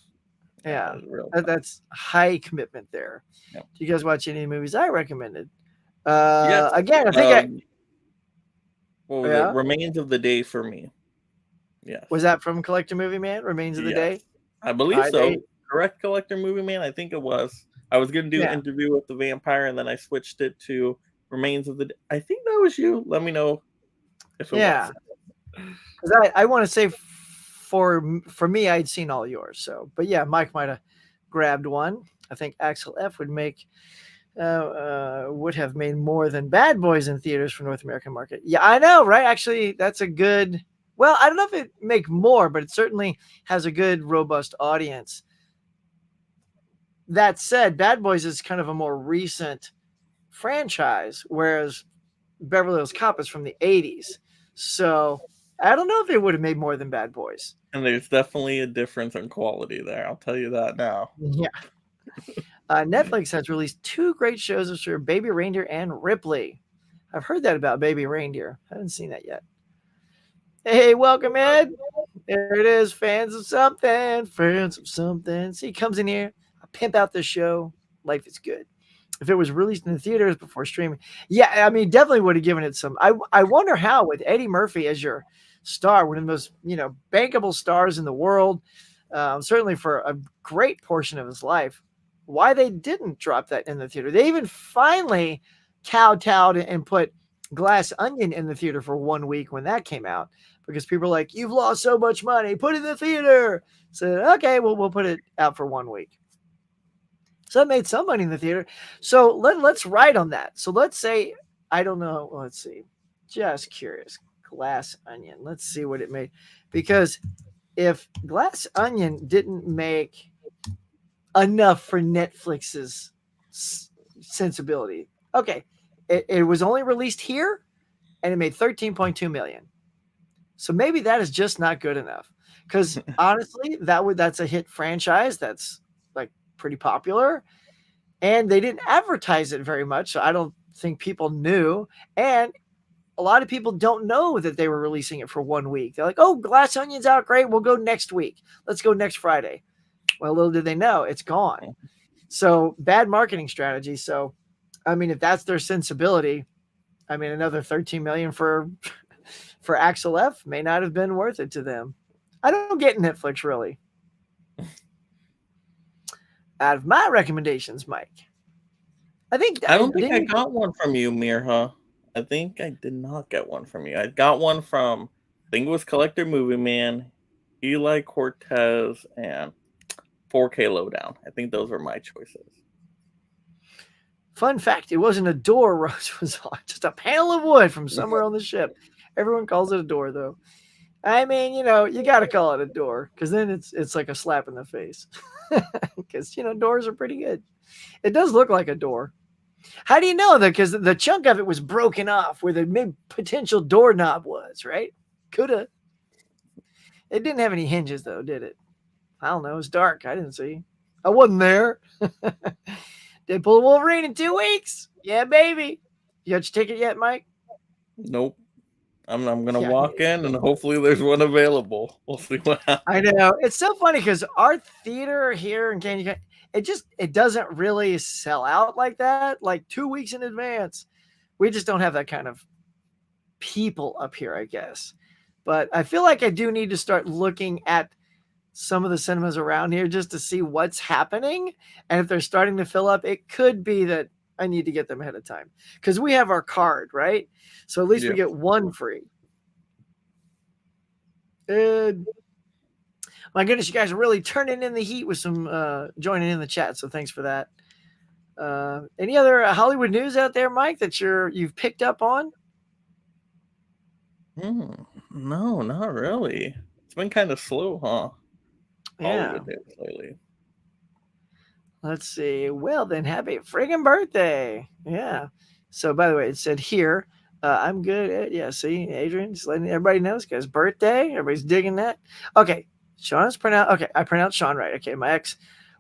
Yeah, that's high commitment there. Yep. Do you guys watch any movies I recommended? Again, I think Remains of the Day for me. Yeah. Was that from Collector Movie Man? Remains of the Day? I believe so. Correct, Collector Movie Man. I think it was. I was going to do an interview with the vampire, and then I switched it to Remains of the Day. I think that was you. Let me know if it was. Because I want to say for me, I'd seen all yours. So, but yeah, Mike might have grabbed one. I think Axel F would have made more than Bad Boys in theaters for North American market. Yeah, I know, right? Actually, that's a good. Well, I don't know if it make more, but it certainly has a good, robust audience. That said, Bad Boys is kind of a more recent franchise, whereas Beverly Hills Cop is from the 80s. So I don't know if they would have made more than Bad Boys. And there's definitely a difference in quality there. I'll tell you that now. Yeah. Netflix has released 2 great shows this year, Baby Reindeer and Ripley. I've heard that about Baby Reindeer. I haven't seen that yet. Hey, welcome, Ed. There it is, fans of something, fans of something. See, he comes in here, I pimp out the show. Life is good. If it was released in the theaters before streaming, yeah, I mean, definitely would have given it some. I wonder how, with Eddie Murphy as your star, one of the most bankable stars in the world, certainly for a great portion of his life, why they didn't drop that in the theater. They even finally kowtowed and put Glass Onion in the theater for 1 week when that came out, because people are like, "You've lost so much money, put it in the theater." So okay, well, we'll put it out for 1 week. So it made some money in the theater. So let's write on that. So let's say, I don't know. Let's see. Just curious. Glass Onion. Let's see what it made. Because if Glass Onion didn't make enough for Netflix's sensibility, okay, it was only released here and it made 13.2 million. So maybe that is just not good enough. Because honestly, that's a hit franchise that's like pretty popular, and they didn't advertise it very much, so I don't think people knew. And a lot of people don't know that they were releasing it for 1 week. They're like, "Oh, Glass Onion's out, great, we'll go next week, let's go next Friday." Well, little did they know it's gone. So bad marketing strategy. So I mean, if that's their sensibility, I mean, another 13 million for Axel F may not have been worth it to them. I don't get Netflix really. Out of my recommendations, Mike, I don't think I got one from you, Mirha. I think I did not get one from you. I got one from, I think it was Collector Movie Man, Eli Cortez, and 4K Lowdown. I think those were my choices. Fun fact, it wasn't a door Rose was on, just a panel of wood from somewhere on the ship. Everyone calls it a door, though. I mean, you got to call it a door, because then it's like a slap in the face. Because, doors are pretty good. It does look like a door. How do you know, though? Because the chunk of it was broken off where the potential doorknob was, right? Coulda. It didn't have any hinges, though, did it? I don't know. It was dark. I didn't see. I wasn't there. Deadpool and Wolverine in 2 weeks. Yeah, baby. You got your ticket yet, Mike? Nope. I'm gonna walk in and hopefully there's one available. We'll see what happens. I know. It's so funny because our theater here in Canyon County, it doesn't really sell out like that, like 2 weeks in advance. We just don't have that kind of people up here, I guess. But I feel like I do need to start looking at some of the cinemas around here just to see what's happening. And if they're starting to fill up, it could be that I need to get them ahead of time, because we have our card, right? So at least we get one free. My goodness, you guys are really turning in the heat with some joining in the chat. So thanks for that. Any other Hollywood news out there, Mike, that you've picked up on? No, not really. It's been kind of slow, huh? Yeah. Hollywood news lately. Let's see. Well, then, happy friggin' birthday. Yeah. So, by the way, it said here, I'm good. Yeah, see, Adrian, just letting everybody know it's his birthday. Everybody's digging that. Okay. Sean is pronounced. Okay, I pronounced Sean right. Okay, my ex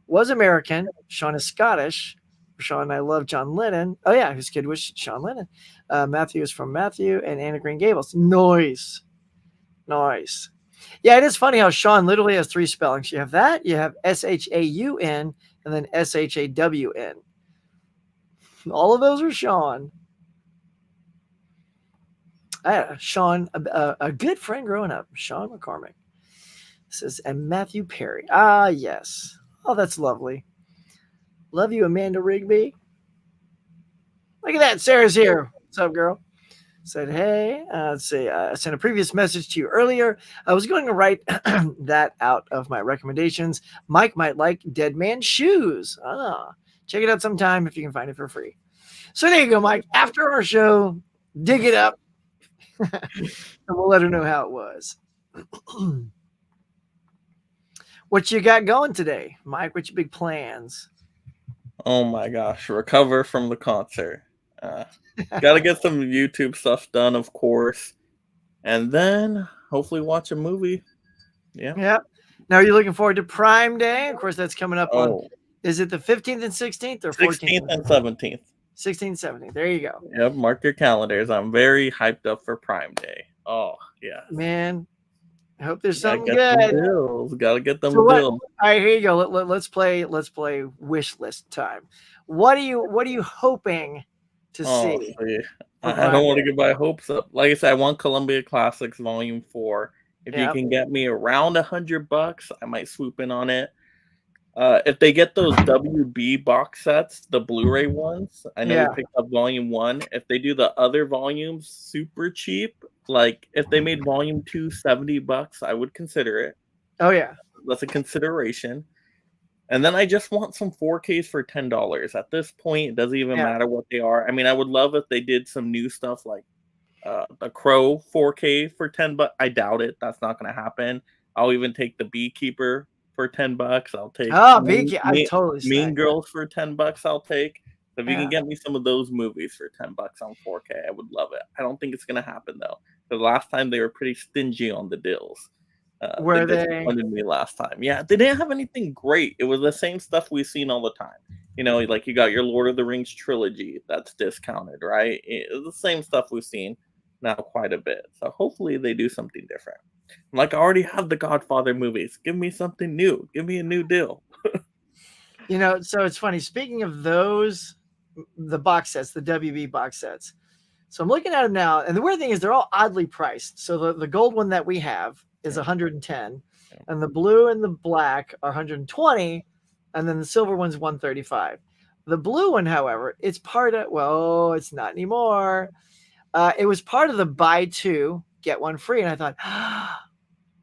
was American. Sean is Scottish. Sean and I love John Lennon. Oh, yeah, his kid was Sean Lennon. Matthew is from Matthew and Anna Green Gables. Nice. Yeah, it is funny how Sean literally has 3 spellings. You have that, you have Shaun, and then Shawn. All of those are Sean. I had Sean, a good friend growing up, Sean McCormick. Says, and Matthew Perry. Ah, yes. Oh, that's lovely. Love you, Amanda Rigby. Look at that. Sarah's here. What's up, girl? Said, hey, let's see. I sent a previous message to you earlier. I was going to write that out of my recommendations. Mike might like Dead Man's Shoes. Check it out sometime if you can find it for free. So there you go, Mike. After our show, dig it up. And we'll let her know how it was. What you got going today, Mike? What's your big plans? Oh my gosh, recover from the concert. Got to get some YouTube stuff done, of course, and then hopefully watch a movie. Yeah. Yeah. Now, are you looking forward to Prime Day? Of course, that's coming up on. Oh, Is it the 15th and 16th or 14th? 16th and 17th. 16th, 17th. There you go. Yep, mark your calendars. I'm very hyped up for Prime Day. Oh, yeah. Man, I hope there's Gotta something get them good. deals. Gotta get them So what? deals. All right, here you go. Let's play wish list time. What are you hoping to Oh, see? see, for I Prime don't want Day? to get my hopes up. Like I said, I want Columbia Classics Volume 4. If you Yep. can get me around $100, I might swoop in on it. If they get those WB box sets, the Blu-ray ones, I know Yeah. we picked up Volume 1. If they do the other volumes super cheap, like if they made Volume 2 $70, I would consider it. Oh yeah. That's a consideration. And then I just want some 4Ks for $10. At this point, it doesn't even Yeah. matter what they are. I mean, I would love if they did some new stuff like the Crow 4K for $10. I doubt it. That's not going to happen. I'll even take the Beekeeper for $10. I'll take I totally Mean snag Girls for $10. I'll take. So if you Yeah. can get me some of those movies for $10 on 4K, I would love it. I don't think it's going to happen though. The last time they were pretty stingy on the deals. Were They they? disappointed me last time. Yeah, they didn't have anything great. It was the same stuff we've seen all the time. You know, like you got your Lord of the Rings trilogy that's discounted, right? It's the same stuff we've seen now quite a bit. So hopefully they do something different. Like I already have the Godfather movies. Give me something new. Give me a new deal. You know, so it's funny. Speaking of those, the box sets, the WB box sets. So I'm looking at them now, and the weird thing is they're all oddly priced. So the gold one that we have is 110, and the blue and the black are 120, and then the silver one's 135. The blue one, however, it's part of it's not anymore. It was part of the buy two get one free, and I thought,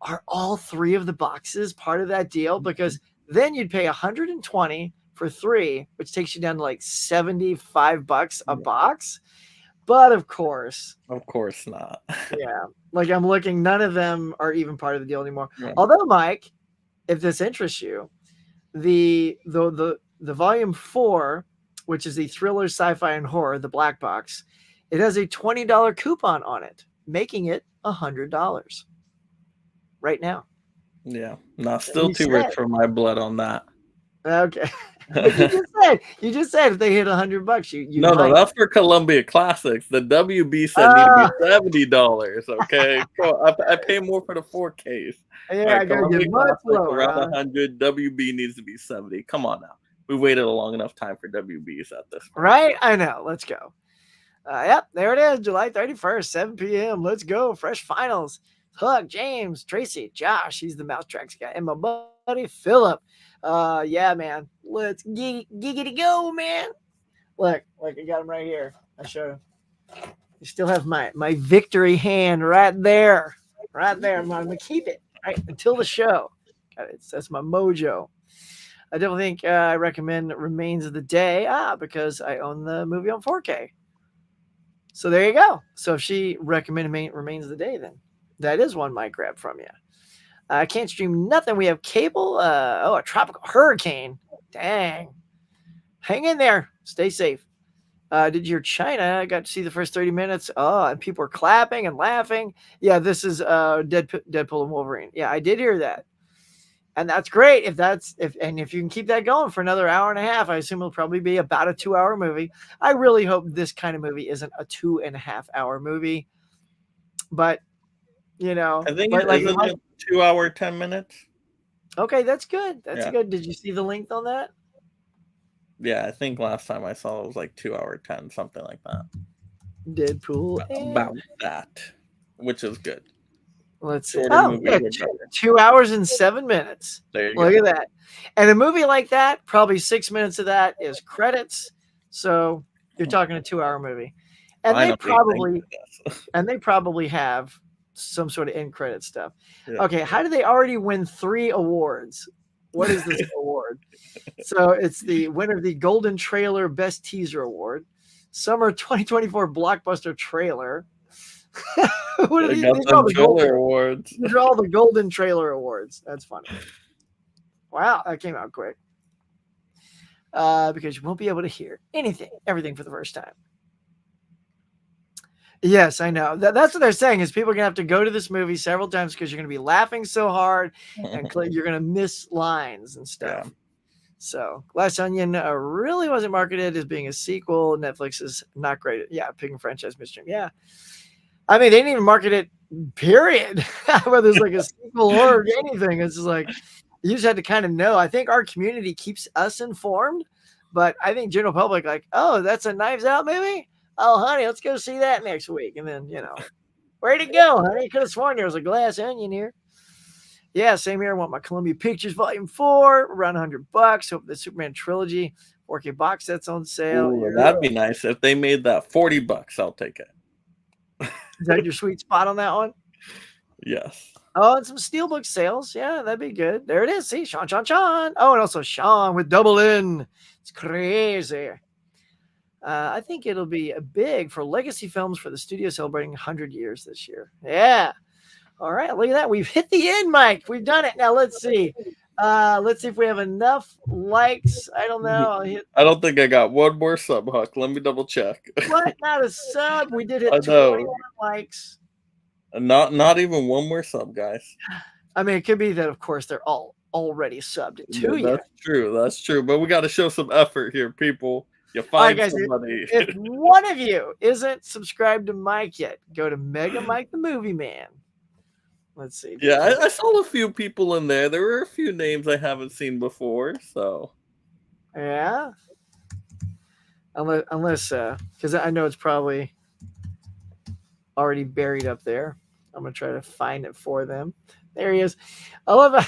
are all three of the boxes part of that deal? Because then you'd pay 120 for 3, which takes you down to like $75 a box. But of course not. Yeah. Like I'm looking, none of them are even part of the deal anymore. Yeah. Although, Mike, if this interests you, the volume 4, which is the thriller, sci-fi, and horror, the black box, it has a $20 coupon on it, making it $100 right now. Yeah, not still too rich for my blood on that. Okay. But you just said if they hit $100, you no, that's for Columbia Classics. The WB said need to be $70. Okay, I pay more for the 4Ks. Yeah, right, I gotta get much lower. Around 100. WB needs to be 70. Come on now, we waited a long enough time for WBs at this point. Right? I know. Let's go. Yep, there it is, July 31st, 7 p.m. Let's go. Fresh finals. Hook, James, Tracy, Josh. He's the Mousetracks guy, and my buddy Philip. Yeah, man. Let's giggity go, man. Look, I got him right here. I showed him. You still have my victory hand right there. Right there. I'm gonna keep it right until the show. That's my mojo. I definitely think I recommend Remains of the Day. Because I own the movie on 4K. So there you go. So if she recommended Remains of the Day, then that is one might grab from you. I can't stream nothing. We have cable. A tropical hurricane. Dang. Hang in there. Stay safe. Did you hear China? I got to see the first 30 minutes. Oh, and people are clapping and laughing. Yeah, this is Deadpool and Wolverine. Yeah, I did hear that. And that's great. If you can keep that going for another hour and a half, I assume it'll probably be about a 2-hour movie. I really hope this kind of movie isn't a 2.5-hour movie. But I think it's 2 hour 10 minutes. Okay, that's good. That's good. Did you see the length on that? Yeah, I think last time I saw it was like 2 hour 10, something like that. Deadpool about that, which is good. Let's see. Oh, yeah, 2 hours and 7 minutes. There you go. Look at that. And a movie like that, probably 6 minutes of that is credits. So you're talking a 2-hour movie. And they probably have some sort of end credit stuff. Yeah. Okay, how did they already win 3 awards? What is this award? So it's the winner of the Golden Trailer Best Teaser Award, Summer 2024 Blockbuster Trailer. What are these? These are all the Golden Awards. These are all the Golden Trailer Awards. That's funny. Wow, that came out quick. Because you won't be able to hear everything for the first time. Yes, I know. That's what they're saying is people are gonna have to go to this movie several times because you're gonna be laughing so hard and you're gonna miss lines and Yeah. stuff. So Glass Onion really wasn't marketed as being a sequel. Netflix is not great at picking franchise midstream. Yeah, I mean they didn't even market it. Period. Whether there's like a sequel or anything, it's just like you just had to kind of know. I think our community keeps us informed, but I think general public like, oh, that's a Knives Out movie. Oh, honey, let's go see that next week. And then where'd it go, honey? Could have sworn there was a Glass Onion here. Yeah, same here. I want my Columbia Pictures Volume 4, around $100. Hope the Superman trilogy 4K box set's on sale. Ooh, that'd be nice if they made that $40. I'll take it. Is that your sweet spot on that one? Yes. Oh, and some Steelbook sales. Yeah, that'd be good. There it is. See, Sean. Oh, and also Sean with double N. It's crazy. I think it'll be a big for legacy films for the studio celebrating 100 years this year. Yeah. All right, look at that. We've hit the end, Mike. We've done it. Now let's see. Let's see if we have enough likes. I don't know. I don't think I got one more sub, Huck. Let me double check. What? Not a sub. We did hit 21 likes. Not even one more sub, guys. I mean, it could be that, of course, they're all already subbed to you. That's true. But we got to show some effort here, people. You find guys, somebody. If one of you isn't subscribed to Mike yet, go to Mega Mike the Movie Man. Let's see. Yeah, I saw a few people in there. There were a few names I haven't seen before, so. Yeah. Unless, because I know it's probably already buried up there. I'm going to try to find it for them. There he is. I love it.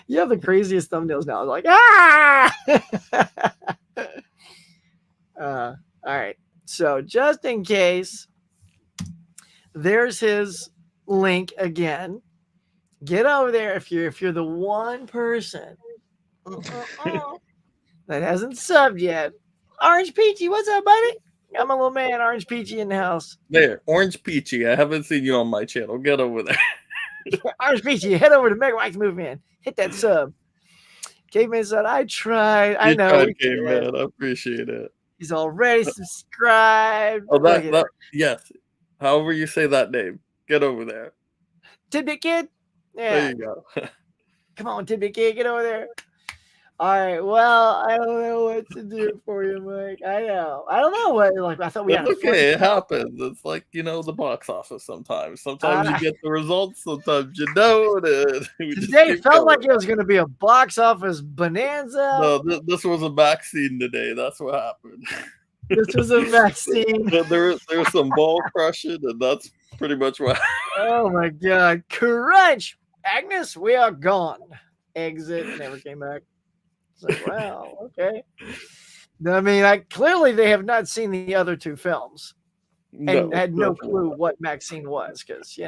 You have the craziest thumbnails now. I was like, all right. So just in case, there's his link again. Get over there if you're the one person that hasn't subbed yet. Orange Peachy, what's up, buddy? I'm a little man, Orange Peachy in the house. There, Orange Peachy. I haven't seen you on my channel. Get over there. Orange Peachy, head over to Mega Mike's Movie Man. Hit that sub. Caveman said, I tried. I know. Caveman. I appreciate it. He's already subscribed. Oh, yes. However you say that name. Get over there. Tidbit Kid? Yeah. There you go. Come on, Tidbit Kid, get over there. All right. Well, I don't know what to do for you, Mike. I don't know what. Like I thought we had. Okay, it happens. It's like the box office. Sometimes you get the results. Sometimes you don't. Today felt like it was going to be a box office bonanza. No, this was a vaccine today. That's what happened. This was a vaccine. There was some ball crushing, and that's pretty much what. Oh my God! Crunch, Agnes, we are gone. Exit. Never came back. Like, wow, okay. I mean, clearly they have not seen the other two films and had no clue what Maxine was because,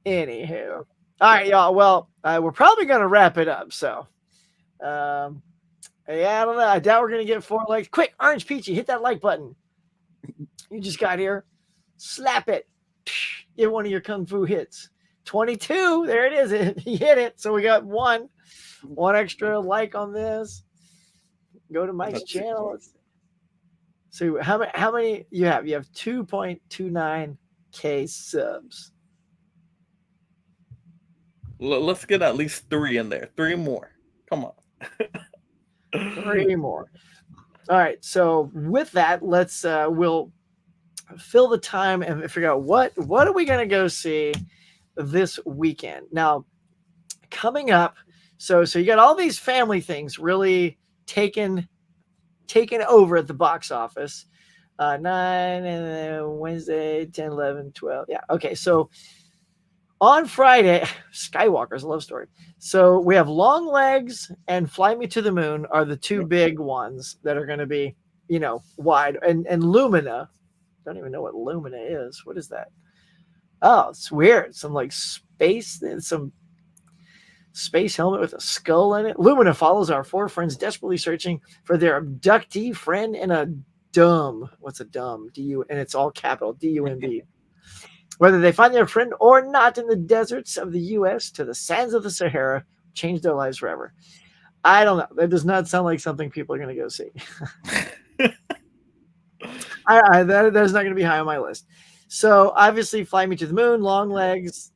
Anywho. All right, y'all. Well, we're probably going to wrap it up. So, I don't know. I doubt we're going to get 4 likes. Quick, Orange Peachy, hit that like button. You just got here. Slap it. Get one of your kung fu hits. 22. There it is. He hit it. So we got one extra like on this. Go to Mike's channel. So how many you have? You have 2.29K subs. Let's get at least 3 in there. 3 more. Come on. 3 more. All right. So with that, let's we'll fill the time and figure out what are we gonna go see this weekend. Now, coming up. So you got all these family things really taken over at the box office. 9 and then Wednesday, 10, 11, 12. Yeah. Okay. So on Friday, Skywalker's a love story. So we have Long Legs and Fly Me to the Moon are the 2 big ones that are going to be, wide. And Lumina. Don't even know what Lumina is. What is that? Oh, it's weird. Some like space, some space helmet with a skull in it. Lumina follows our 4 friends desperately searching for their abductee friend in a dumb. What's a dumb? And it's all capital DUMB. Whether they find their friend or not in the deserts of the U.S. to the sands of the Sahara, change their lives forever. I don't know. That does not sound like something people are going to go see. That's not going to be high on my list. So obviously, Fly Me to the Moon, Long Legs.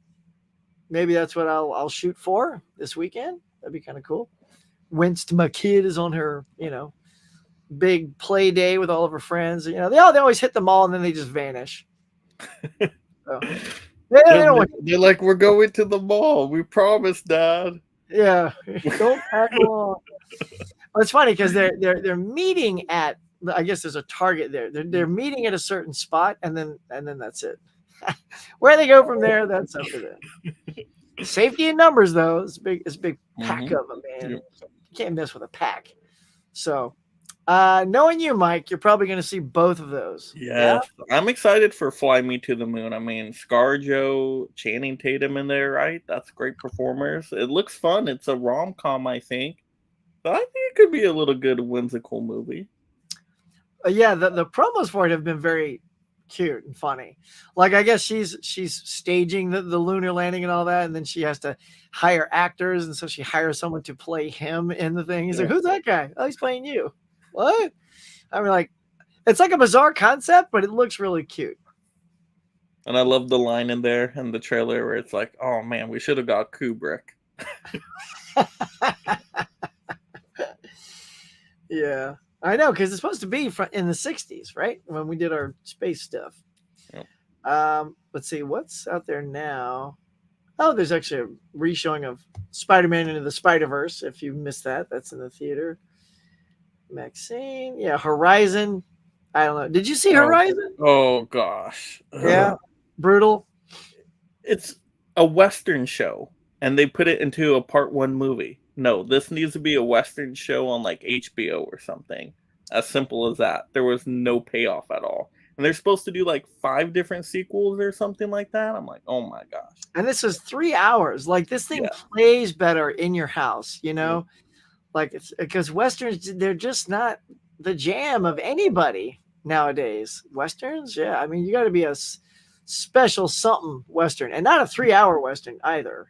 Maybe that's what I'll shoot for this weekend. That'd be kind of cool. Winston, my kid, is on her, big play day with all of her friends. They always hit the mall and then they just vanish. So, they're like, we're going to the mall. We promised, Dad. Yeah, don't pack along. Well, it's funny because they're meeting at. I guess there's a Target there. They're meeting at a certain spot, and then that's it. Where they go from there, that's up to them. Safety in numbers, though. It's a big pack of them, man. Yep. You can't mess with a pack. So, knowing you, Mike, you're probably going to see both of those. Yes. Yeah? I'm excited for Fly Me to the Moon. I mean, ScarJo, Channing Tatum in there, right? That's great performers. It looks fun. It's a rom-com, I think. But I think it could be a little good, whimsical movie. Yeah, the promos for it have been very cute and funny. Like, I guess she's staging the lunar landing and all that, and then she has to hire actors, and so she hires someone to play him in the thing. He's like, who's that guy? Oh, he's playing you. What? I mean, like, it's like a bizarre concept, but it looks really cute. And I love the line in there in the trailer where it's like, oh man, we should have got Kubrick. Yeah, I know, because it's supposed to be in the 60s, right? When we did our space stuff. Yep. Let's see, what's out there now? Oh, there's actually a reshowing of Spider-Man Into the Spider-Verse. If you missed that, that's in the theater. Maxine, yeah, Horizon. I don't know. Did you see Horizon? Oh gosh. Yeah, brutal. It's a Western show, and they put it into a part 1 movie. No, this needs to be a Western show on like HBO or something. As simple as that. There was no payoff at all. And they're supposed to do like 5 different sequels or something like that. I'm like, oh my gosh. And this is 3 hours. Like, this thing plays better in your house, Yeah. Like, it's because Westerns, they're just not the jam of anybody nowadays. Westerns, yeah. I mean, you got to be a special something Western, and not a 3-hour Western either.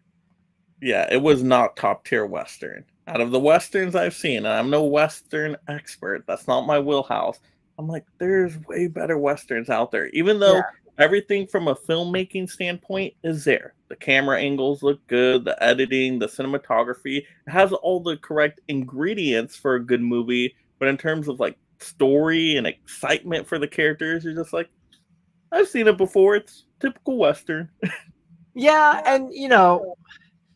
Yeah, it was not top tier Western. Out of the Westerns I've seen, and I'm no Western expert, that's not my wheelhouse. I'm like, there's way better Westerns out there. Even though everything from a filmmaking standpoint is there. The camera angles look good, the editing, the cinematography. It has all the correct ingredients for a good movie. But in terms of like story and excitement for the characters, you're just like, I've seen it before. It's typical Western. Yeah, and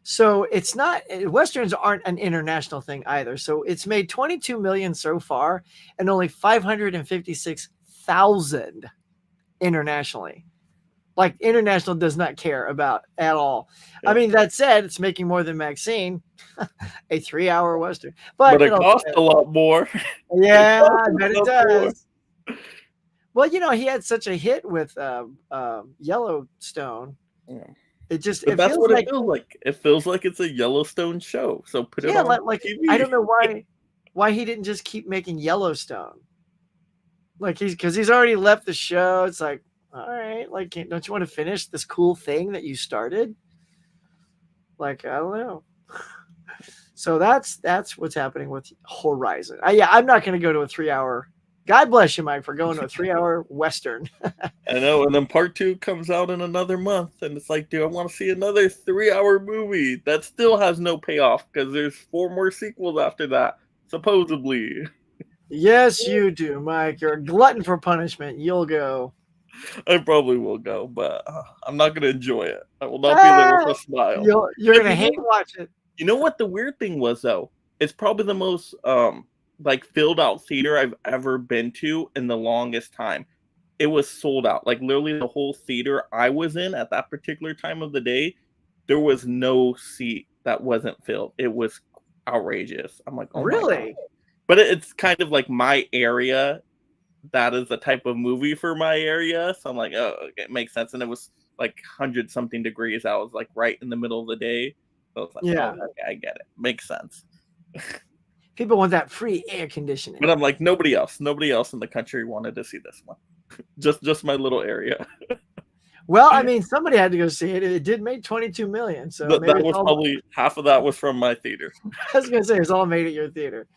so it's not, Westerns aren't an international thing either. So it's made 22 million so far and only 556,000 internationally. Like, international does not care about at all. I mean, that said, it's making more than Maxine, a 3-hour Western. But it costs a lot more. Yeah, I bet it does. Well, he had such a hit with Yellowstone. Yeah. That's what it feels like. It feels like it's a Yellowstone show. So put it on TV. I don't know why he didn't just keep making Yellowstone. Like, because he's already left the show. It's like, all right, like, don't you want to finish this cool thing that you started? Like, I don't know. So that's what's happening with Horizon. I'm not going to go to a 3-hour. God bless you, Mike, for going to a 3-hour Western. I know, and then part 2 comes out in another month, and it's like, do I want to see another 3-hour movie that still has no payoff because there's 4 more sequels after that, supposedly. Yes, you do, Mike. You're a glutton for punishment. You'll go. I probably will go, but I'm not going to enjoy it. I will not be there with a smile. You're going to hate watch it. You know what the weird thing was, though? It's probably the most filled out theater I've ever been to in the longest time. It was sold out. Like, literally the whole theater I was in at that particular time of the day, there was no seat that wasn't filled. It was outrageous. I'm like, oh really? My God. But it's kind of like my area. That is the type of movie for my area. So I'm like, oh, it makes sense. And it was like 100-something degrees. I was like right in the middle of the day. So I was like, oh, okay, I get it. Makes sense. People want that free air conditioning. But I'm like, nobody else in the country wanted to see this one. just my little area. Well, I mean, somebody had to go see it. It did make 22 million. So that was probably half of that was from my theater. I was going to say it's all made at your theater.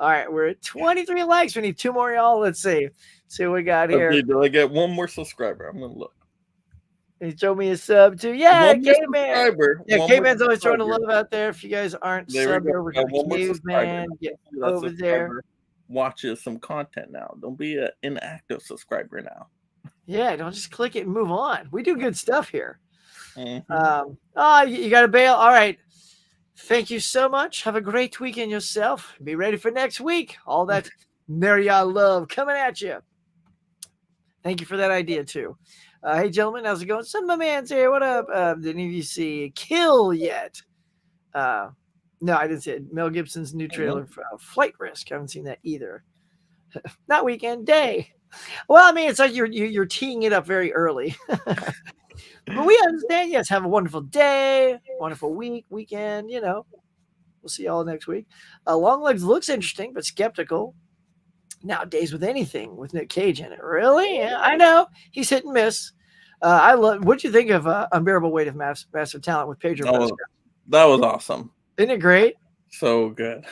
All right, we're at 23 likes. We need 2 more, y'all. Let's see. See what we got here. Okay, do I get one more subscriber? I'm gonna look. He showed me a sub too. Yeah, One more Caveman. subscriber. Yeah, One Caveman's more always throwing the subscriber. love out there. If you guys aren't There we subbed go. over Got to one more subscriber. Caveman, get That over there. subscriber watches some content now. Don't be an inactive subscriber now. Yeah, don't just click it and move on. We do good stuff here. Mhm. You got to bail. All right. Thank you so much. Have a great weekend yourself. Be ready for next week. All that Nerya love coming at you. Thank you for that idea too. Hey gentlemen, how's it going? Son of my man's here. What up? Did any of you see Kill yet? No, I didn't see it. Mel Gibson's new trailer for Flight Risk. I haven't seen that either. Not weekend, day. Well, I mean, it's like you're teeing it up very early. But we understand. Yes, have a wonderful day, wonderful weekend. You know, we'll see y'all next week. Longlegs looks interesting, but skeptical. Nowadays, with anything with Nick Cage in it, really? Yeah, I know he's hit and miss. I love. What'd you think of Unbearable Weight of Massive Talent with Pedro Pascal? That was awesome. Isn't it great? So good.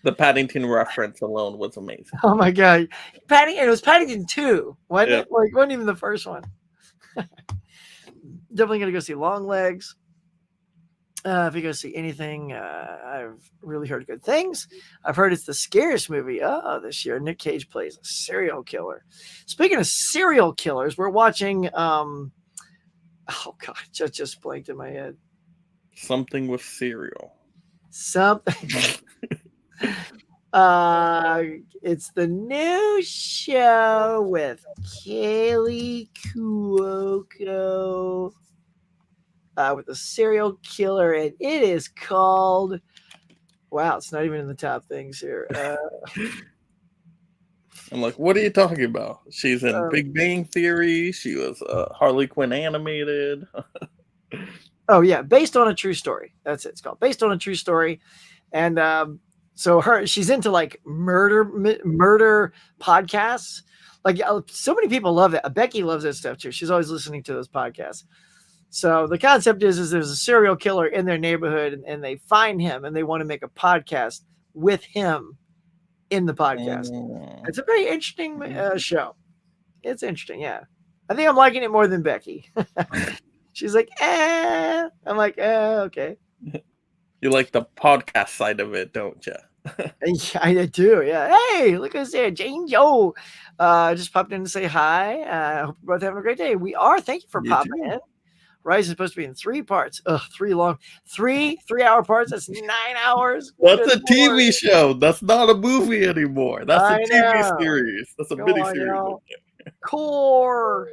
The Paddington reference alone was amazing. Oh my god, Paddington! It was Paddington 2, wasn't it? Like, wasn't even the first one. Definitely gonna go see Longlegs. If you go see anything, I've really heard good things. I've heard it's the scariest movie this year. Nick Cage plays a serial killer. Speaking of serial killers, we're watching. Oh god, just blanked in my head. Something with cereal. Something. It's the new show with Kaylee Cuoco. With a serial killer, and it is called. Wow, it's not even in the top things here. I'm like, what are you talking about? She's in Big Bang Theory. She was Harley Quinn animated. Oh yeah, based on a true story. That's it. It's called Based on a True Story, and so she's into like murder podcasts. Like so many people love that. Becky loves that stuff too. She's always listening to those podcasts. So the concept is there's a serial killer in their neighborhood and they find him and they want to make a podcast with him in the podcast. It's a very interesting show. It's interesting. Yeah. I think I'm liking it more than Becky. She's like, I'm like, okay. You like the podcast side of it, don't you? Yeah, I do. Yeah. Hey, look who's there. Jane Joe just popped in to say hi. I hope you're both having a great day. We are. Thank you for popping in. Rise is supposed to be in 3 parts. 3-hour parts. That's 9 hours. That's a TV show. That's not a movie anymore. That's a TV series. That's a mini series. Core.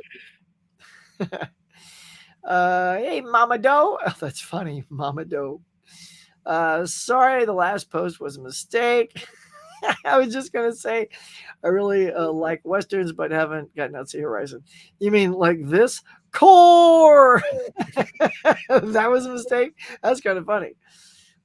Hey, Mama Doe. Oh, that's funny, Mama Doe. Sorry, the last post was a mistake. I was just gonna say, I really like westerns, but haven't gotten out to Horizon. You mean like this? Core. That was a mistake. That's kind of funny.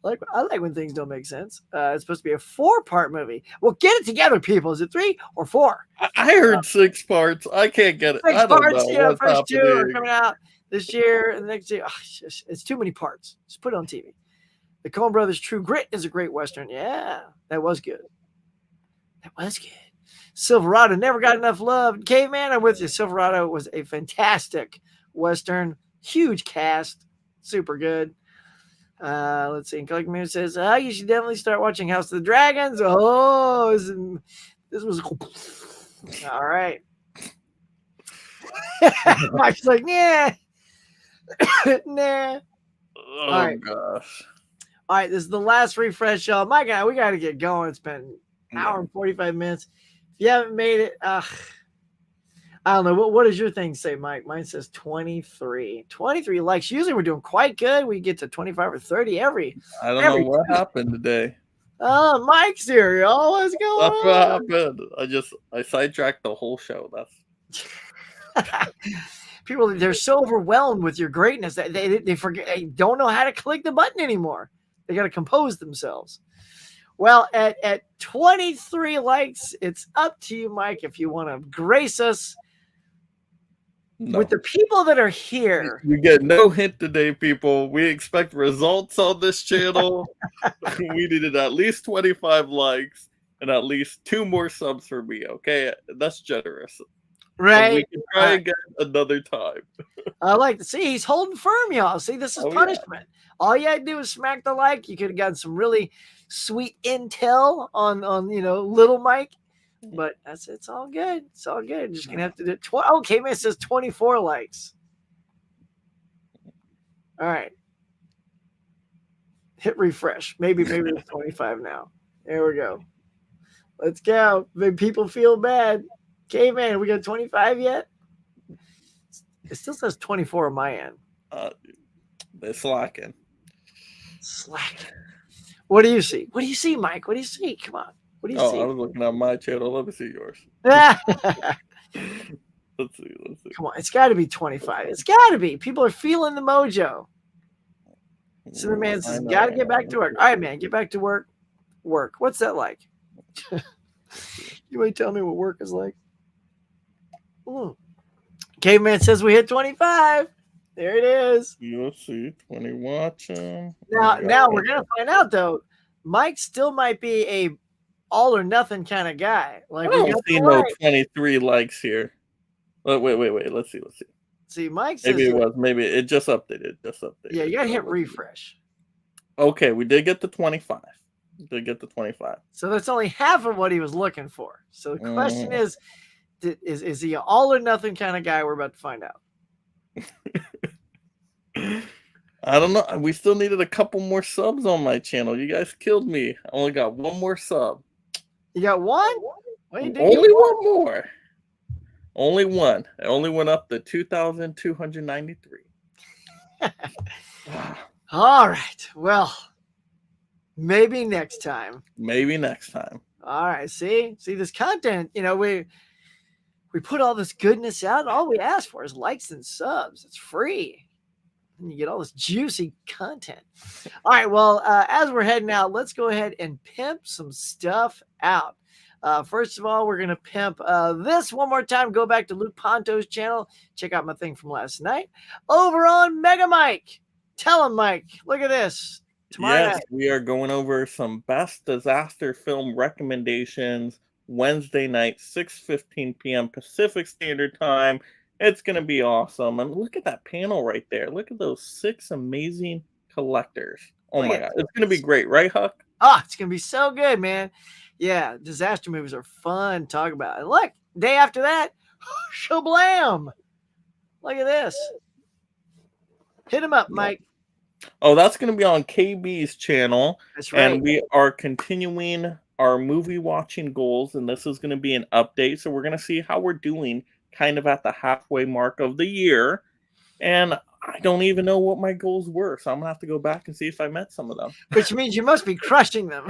I like when things don't make sense. It's supposed to be a 4-part movie. Well, get it together, people. Is it 3 or 4? I heard 6 parts. I can't get it. 6 parts. Yeah, the first 2 are coming out this year, and the next year. Oh, it's too many parts. Just put it on TV. The Coen Brothers' True Grit is a great western. Yeah, that was good. That was good. Silverado never got enough love. Caveman, I'm with you. Silverado was a fantastic western. Huge cast. Super good. Let's see. Collect Mirror says, you should definitely start watching House of the Dragons. Oh, this was all right. Mike's like, nah. Nah. Oh, gosh. All right, this is the last refresh, y'all. My God, we got to get going. It's been an hour and 45 minutes. If you haven't made it, I don't know. What does your thing say, Mike? Mine says 23. 23 likes. Usually we're doing quite good. We get to 25 or 30 every. I don't know what happened today. Oh, Mike's here, y'all. What's going on? What happened? I sidetracked the whole show. That's people. They're so overwhelmed with your greatness that they forget. They don't know how to click the button anymore. They got to compose themselves. Well, at 23 likes, it's up to you, Mike, if you want to grace us with the people that are here. You get no hint today, people. We expect results on this channel. We needed at least 25 likes. and at least 2 more subs for me. Okay, that's generous. And we Right? can try again another time. I like to see he's holding firm, y'all. See, this is punishment. All you had to do was smack the like. You could have gotten some really sweet intel on little Mike. But it's all good. It's all good. Just gonna have to do it. Okay, man, it says 24 likes. All right. Hit refresh. Maybe it's 25 now. There we go. Let's go. Make people feel bad. Okay, man, we got 25 yet? It still says 24 on my end. They're slacking. What do you see? What do you see, Mike? What do you see? Come on. What do you see? I was looking at my channel. Let me see yours. Let's see. Come on. It's got to be 25. It's got to be. People are feeling the mojo. So the man says, got to get back to work. All right, man, get back to work. Work. What's that like? You might tell me what work is like. Caveman says we hit 25. There it is. You'll see. 20 watching. Now we're gonna find out though. Mike still might be a all or nothing kind of guy. Like I don't see no 23 likes here. Wait. Let's see. See, Mike says maybe it just updated. Yeah, you gotta hit refresh. Okay, we did get to 25. So that's only half of what he was looking for. So the question is he an all or nothing kind of guy? We're about to find out. I don't know. We still needed a couple more subs on my channel. You guys killed me. I only got one more sub. You got one? Only one more. Only one. I only went up to 2,293. All right. Well, maybe next time. All right. See this content. We put all this goodness out. All we ask for is likes and subs. It's free. And you get all this juicy content. All right. Well, as we're heading out, let's go ahead and pimp some stuff out. First of all, we're going to pimp this one more time. Go back to Luke Ponto's channel. Check out my thing from last night. Over on Mega Mike. Tell him, Mike. Look at this. Tomorrow night. We are going over some best disaster film recommendations. Wednesday night, 6:15 p.m. Pacific Standard Time. It's going to be awesome. And look at that panel right there. Look at those 6 amazing collectors. Oh my God. It's going to be great, right, Huck? It's going to be so good, man. Yeah, disaster movies are fun to talk about. And look, day after that, shablam. Look at this. Hit him up, Mike. Oh, that's going to be on KB's channel. That's right. And we are continuing our movie watching goals, and this is going to be an update. So we're going to see how we're doing kind of at the halfway mark of the year. And I don't even know what my goals were, so I'm going to have to go back and see if I met some of them. Which means you must be crushing them.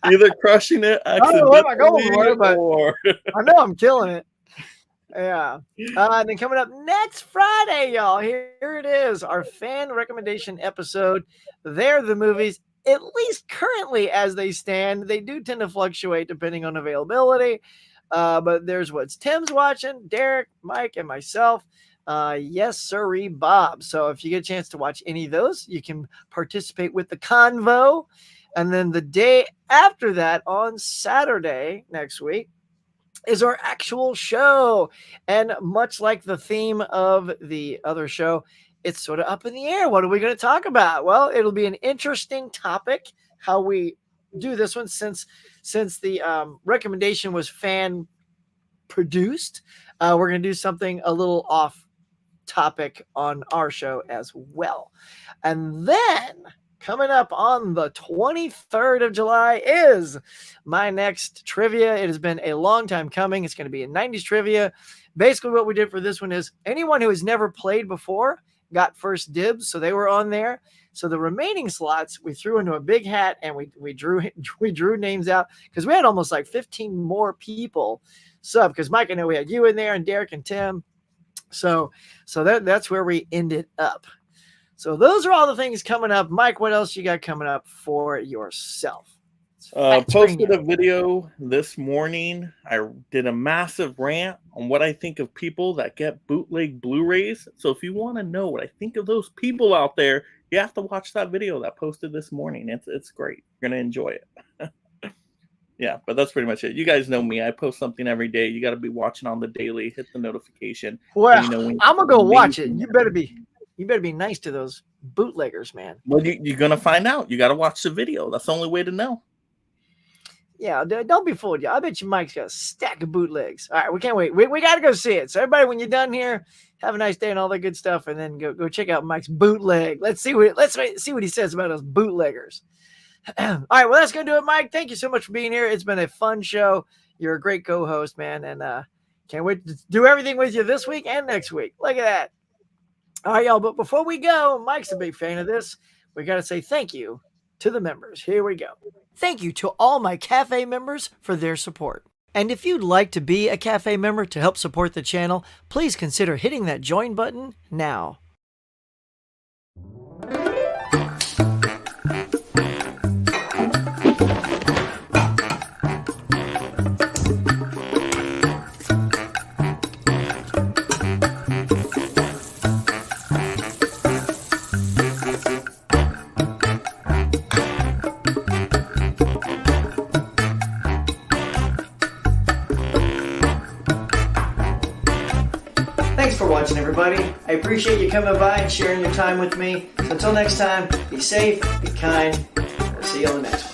Either crushing it, I don't know what my goals were, but I know I'm killing it. Yeah. And then coming up next Friday, y'all, here it is, our fan recommendation episode. They're the movies, at least currently as they stand. They do tend to fluctuate depending on availability. But there's what's Tim's watching, Derek, Mike, and myself. Yes, sirree, Bob. So if you get a chance to watch any of those, you can participate with the convo. And then the day after that, on Saturday next week, is our actual show. And much like the theme of the other show, it's sort of up in the air. What are we going to talk about? Well, it'll be an interesting topic, how we do this one, since the recommendation was fan produced. We're going to do something a little off topic on our show as well. And then coming up on the 23rd of July is my next trivia. It has been a long time coming. It's going to be a 90s trivia. Basically, what we did for this one is anyone who has never played before got first dibs, so they were on there. So the remaining slots we threw into a big hat, and we drew names out because we had almost like 15 more people sub. Because Mike, I know we had you in there, and Derek and Tim. So that's where we ended up. So those are all the things coming up. Mike, what else you got coming up for yourself? Posted a video this morning. I did a massive rant on what I think of people that get bootleg Blu-rays. So if you want to know what I think of those people out there, you have to watch that video that posted this morning. It's great. You're going to enjoy it. Yeah, but that's pretty much it. You guys know me. I post something every day. You got to be watching on the daily. Hit the notification. Well, you know, I'm gonna go watch it. You better be nice to those bootleggers, man. Well, you're gonna find out. You got to watch the video. That's the only way to know. Yeah, don't be fooled. I bet you Mike's got a stack of bootlegs. All right, we can't wait. We got to go see it. So everybody, when you're done here, have a nice day and all that good stuff, and then go check out Mike's bootleg. Let's see what he says about those bootleggers. All right, well, that's gonna do it, Mike. Thank you so much for being here. It's been a fun show. You're a great co-host, man, and can't wait to do everything with you this week and next week. Look at that. All right, y'all. But before we go, Mike's a big fan of this. We got to say thank you to the members. Here we go. Thank you to all my Cafe members for their support. And if you'd like to be a Cafe member to help support the channel, please consider hitting that join button now. Thanks for watching, everybody. I appreciate you coming by and sharing your time with me. So until next time, be safe, be kind. I'll see you on the next one.